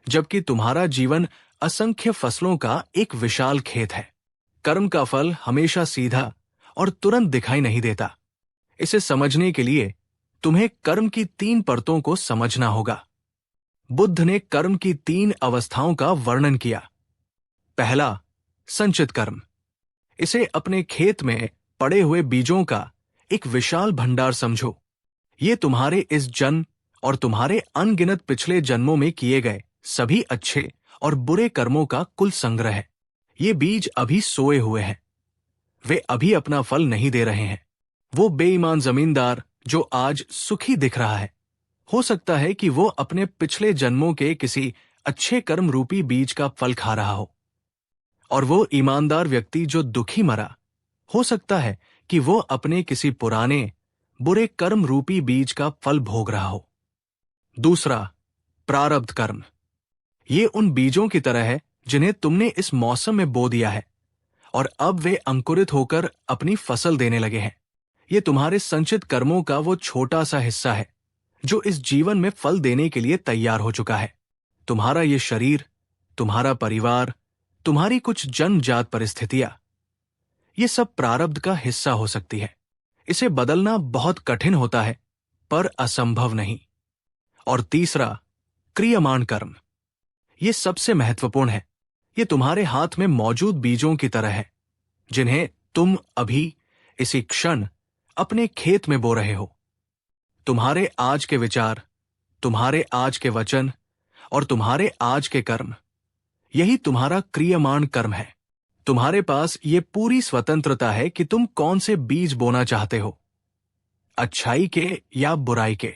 जबकि तुम्हारा जीवन असंख्य फसलों का एक विशाल खेत है। कर्म का फल हमेशा सीधा और तुरंत दिखाई नहीं देता। इसे समझने के लिए तुम्हें कर्म की 3 परतों को समझना होगा। बुद्ध ने कर्म की 3 अवस्थाओं का वर्णन किया। पहला, संचित कर्म। इसे अपने खेत में पड़े हुए बीजों का एक विशाल भंडार समझो। ये तुम्हारे इस जन्म और तुम्हारे अनगिनत पिछले जन्मों में किए गए सभी अच्छे और बुरे कर्मों का कुल संग्रह है। ये बीज अभी सोए हुए हैं, वे अभी अपना फल नहीं दे रहे हैं। वो बेईमान जमींदार जो आज सुखी दिख रहा है, हो सकता है कि वो अपने पिछले जन्मों के किसी अच्छे कर्म रूपी बीज का फल खा रहा हो। और वो ईमानदार व्यक्ति जो दुखी मरा, हो सकता है कि वो अपने किसी पुराने बुरे कर्म रूपी बीज का फल भोग रहा हो। दूसरा, प्रारब्ध कर्म। ये उन बीजों की तरह है जिन्हें तुमने इस मौसम में बो दिया है और अब वे अंकुरित होकर अपनी फसल देने लगे हैं। ये तुम्हारे संचित कर्मों का वो छोटा सा हिस्सा है जो इस जीवन में फल देने के लिए तैयार हो चुका है। तुम्हारा ये शरीर, तुम्हारा परिवार, तुम्हारी कुछ जन्मजात परिस्थितियां, ये सब प्रारब्ध का हिस्सा हो सकती है। इसे बदलना बहुत कठिन होता है, पर असंभव नहीं। और तीसरा, क्रियमाण कर्म। ये सबसे महत्वपूर्ण है। ये तुम्हारे हाथ में मौजूद बीजों की तरह है, जिन्हें तुम अभी इसी क्षण अपने खेत में बो रहे हो। तुम्हारे आज के विचार, तुम्हारे आज के वचन और तुम्हारे आज के कर्म, यही तुम्हारा क्रियमाण कर्म है। तुम्हारे पास ये पूरी स्वतंत्रता है कि तुम कौन से बीज बोना चाहते हो, अच्छाई के या बुराई के।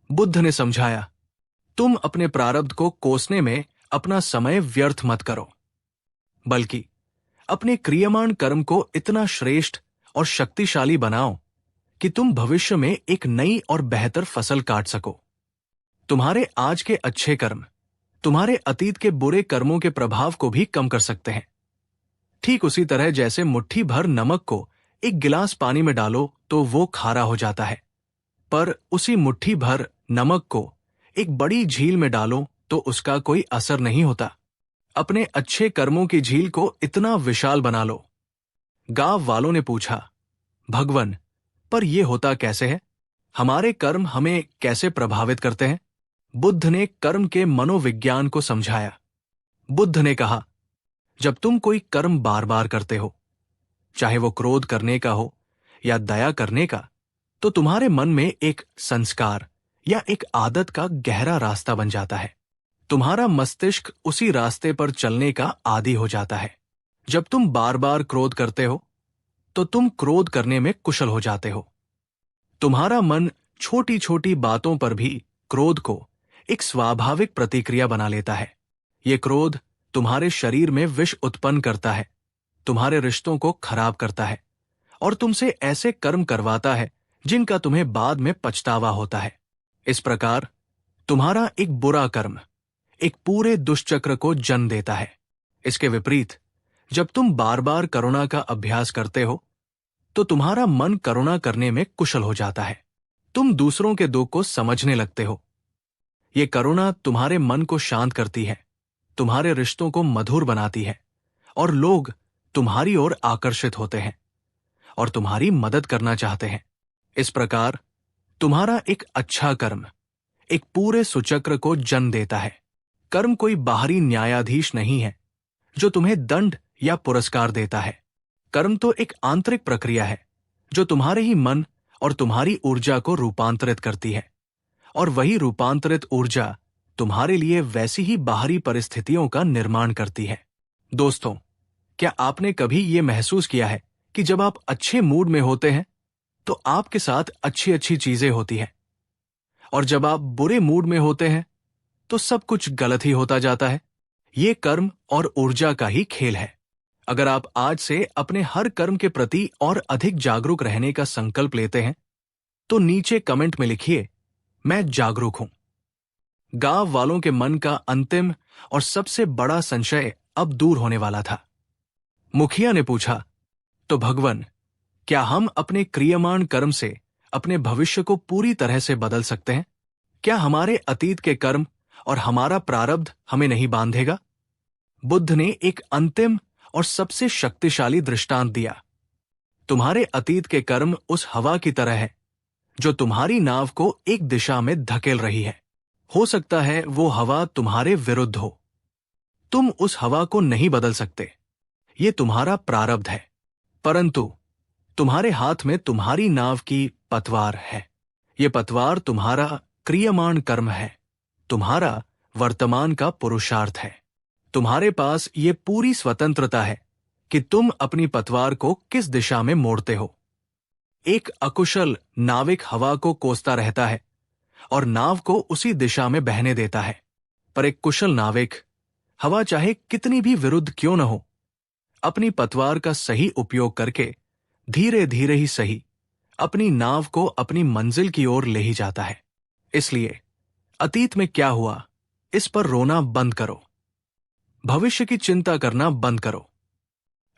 बुद्ध ने समझाया, तुम अपने प्रारब्ध को कोसने में अपना समय व्यर्थ मत करो, बल्कि अपने क्रियमाण कर्म को इतना श्रेष्ठ और शक्तिशाली बनाओ कि तुम भविष्य में एक नई और बेहतर फसल काट सको। तुम्हारे आज के अच्छे कर्म तुम्हारे अतीत के बुरे कर्मों के प्रभाव को भी कम कर सकते हैं। ठीक उसी तरह जैसे मुट्ठी भर नमक को एक गिलास पानी में डालो तो वो खारा हो जाता है, पर उसी मुट्ठी भर नमक को एक बड़ी झील में डालो तो उसका कोई असर नहीं होता। अपने अच्छे कर्मों की झील को इतना विशाल बना लो। गांव वालों ने पूछा, भगवान, पर यह होता कैसे है? हमारे कर्म हमें कैसे प्रभावित करते हैं? बुद्ध ने कर्म के मनोविज्ञान को समझाया। बुद्ध ने कहा, जब तुम कोई कर्म बार बार करते हो, चाहे वो क्रोध करने का हो या दया करने का, तो तुम्हारे मन में एक संस्कार या एक आदत का गहरा रास्ता बन जाता है। तुम्हारा मस्तिष्क उसी रास्ते पर चलने का आदी हो जाता है। जब तुम बार बार क्रोध करते हो, तो तुम क्रोध करने में कुशल हो जाते हो। तुम्हारा मन छोटी छोटी बातों पर भी क्रोध को एक स्वाभाविक प्रतिक्रिया बना लेता है। ये क्रोध तुम्हारे शरीर में विष उत्पन्न करता है, तुम्हारे रिश्तों को खराब करता है और तुमसे ऐसे कर्म करवाता है जिनका तुम्हें बाद में पछतावा होता है। इस प्रकार तुम्हारा एक बुरा कर्म एक पूरे दुष्चक्र को जन्म देता है। इसके विपरीत जब तुम बार बार करुणा का अभ्यास करते हो तो तुम्हारा मन करुणा करने में कुशल हो जाता है। तुम दूसरों के दुख को समझने लगते हो। ये करुणा तुम्हारे मन को शांत करती है, तुम्हारे रिश्तों को मधुर बनाती है और लोग तुम्हारी ओर आकर्षित होते हैं और तुम्हारी मदद करना चाहते हैं। इस प्रकार तुम्हारा एक अच्छा कर्म एक पूरे सुचक्र को जन्म देता है। कर्म कोई बाहरी न्यायाधीश नहीं है जो तुम्हें दंड या पुरस्कार देता है। कर्म तो एक आंतरिक प्रक्रिया है जो तुम्हारे ही मन और तुम्हारी ऊर्जा को रूपांतरित करती है और वही रूपांतरित ऊर्जा तुम्हारे लिए वैसी ही बाहरी परिस्थितियों का निर्माण करती है। दोस्तों, क्या आपने कभी ये महसूस किया है कि जब आप अच्छे मूड में होते हैं तो आपके साथ अच्छी अच्छी चीजें होती हैं और जब आप बुरे मूड में होते हैं तो सब कुछ गलत ही होता जाता है? ये कर्म और ऊर्जा का ही खेल है। अगर आप आज से अपने हर कर्म के प्रति और अधिक जागरूक रहने का संकल्प लेते हैं तो नीचे कमेंट में लिखिए, मैं जागरूक हूं। गांव वालों के मन का अंतिम और सबसे बड़ा संशय अब दूर होने वाला था। मुखिया ने पूछा, तो भगवान, क्या हम अपने क्रियमाण कर्म से अपने भविष्य को पूरी तरह से बदल सकते हैं? क्या हमारे अतीत के कर्म और हमारा प्रारब्ध हमें नहीं बांधेगा? बुद्ध ने एक अंतिम और सबसे शक्तिशाली दृष्टांत दिया। तुम्हारे अतीत के कर्म उस हवा की तरह है जो तुम्हारी नाव को एक दिशा में धकेल रही है। हो सकता है वो हवा तुम्हारे विरुद्ध हो। तुम उस हवा को नहीं बदल सकते, ये तुम्हारा प्रारब्ध है, परंतु तुम्हारे हाथ में तुम्हारी नाव की पतवार है। ये पतवार तुम्हारा क्रियमाण कर्म है, तुम्हारा वर्तमान का पुरुषार्थ है। तुम्हारे पास ये पूरी स्वतंत्रता है कि तुम अपनी पतवार को किस दिशा में मोड़ते हो। एक अकुशल नाविक हवा को कोसता रहता है और नाव को उसी दिशा में बहने देता है, पर एक कुशल नाविक, हवा चाहे कितनी भी विरुद्ध क्यों न हो, अपनी पतवार का सही उपयोग करके धीरे धीरे ही सही अपनी नाव को अपनी मंजिल की ओर ले ही जाता है। इसलिए अतीत में क्या हुआ इस पर रोना बंद करो, भविष्य की चिंता करना बंद करो।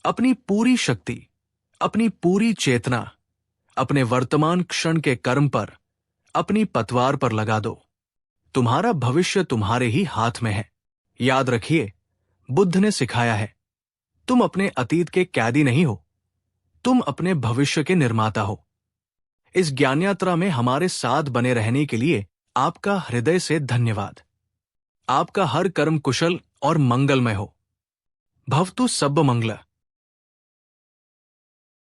अपनी पूरी शक्ति, अपनी पूरी चेतना अपने वर्तमान क्षण के कर्म पर, अपनी पतवार पर लगा दो। तुम्हारा भविष्य तुम्हारे ही हाथ में है। याद रखिए, बुद्ध ने सिखाया है, तुम अपने अतीत के कैदी नहीं हो, तुम अपने भविष्य के निर्माता हो। इस ज्ञान यात्रा में हमारे साथ बने रहने के लिए आपका हृदय से धन्यवाद। आपका हर कर्म कुशल और मंगलमय हो। भवतु सब्ब मंगल।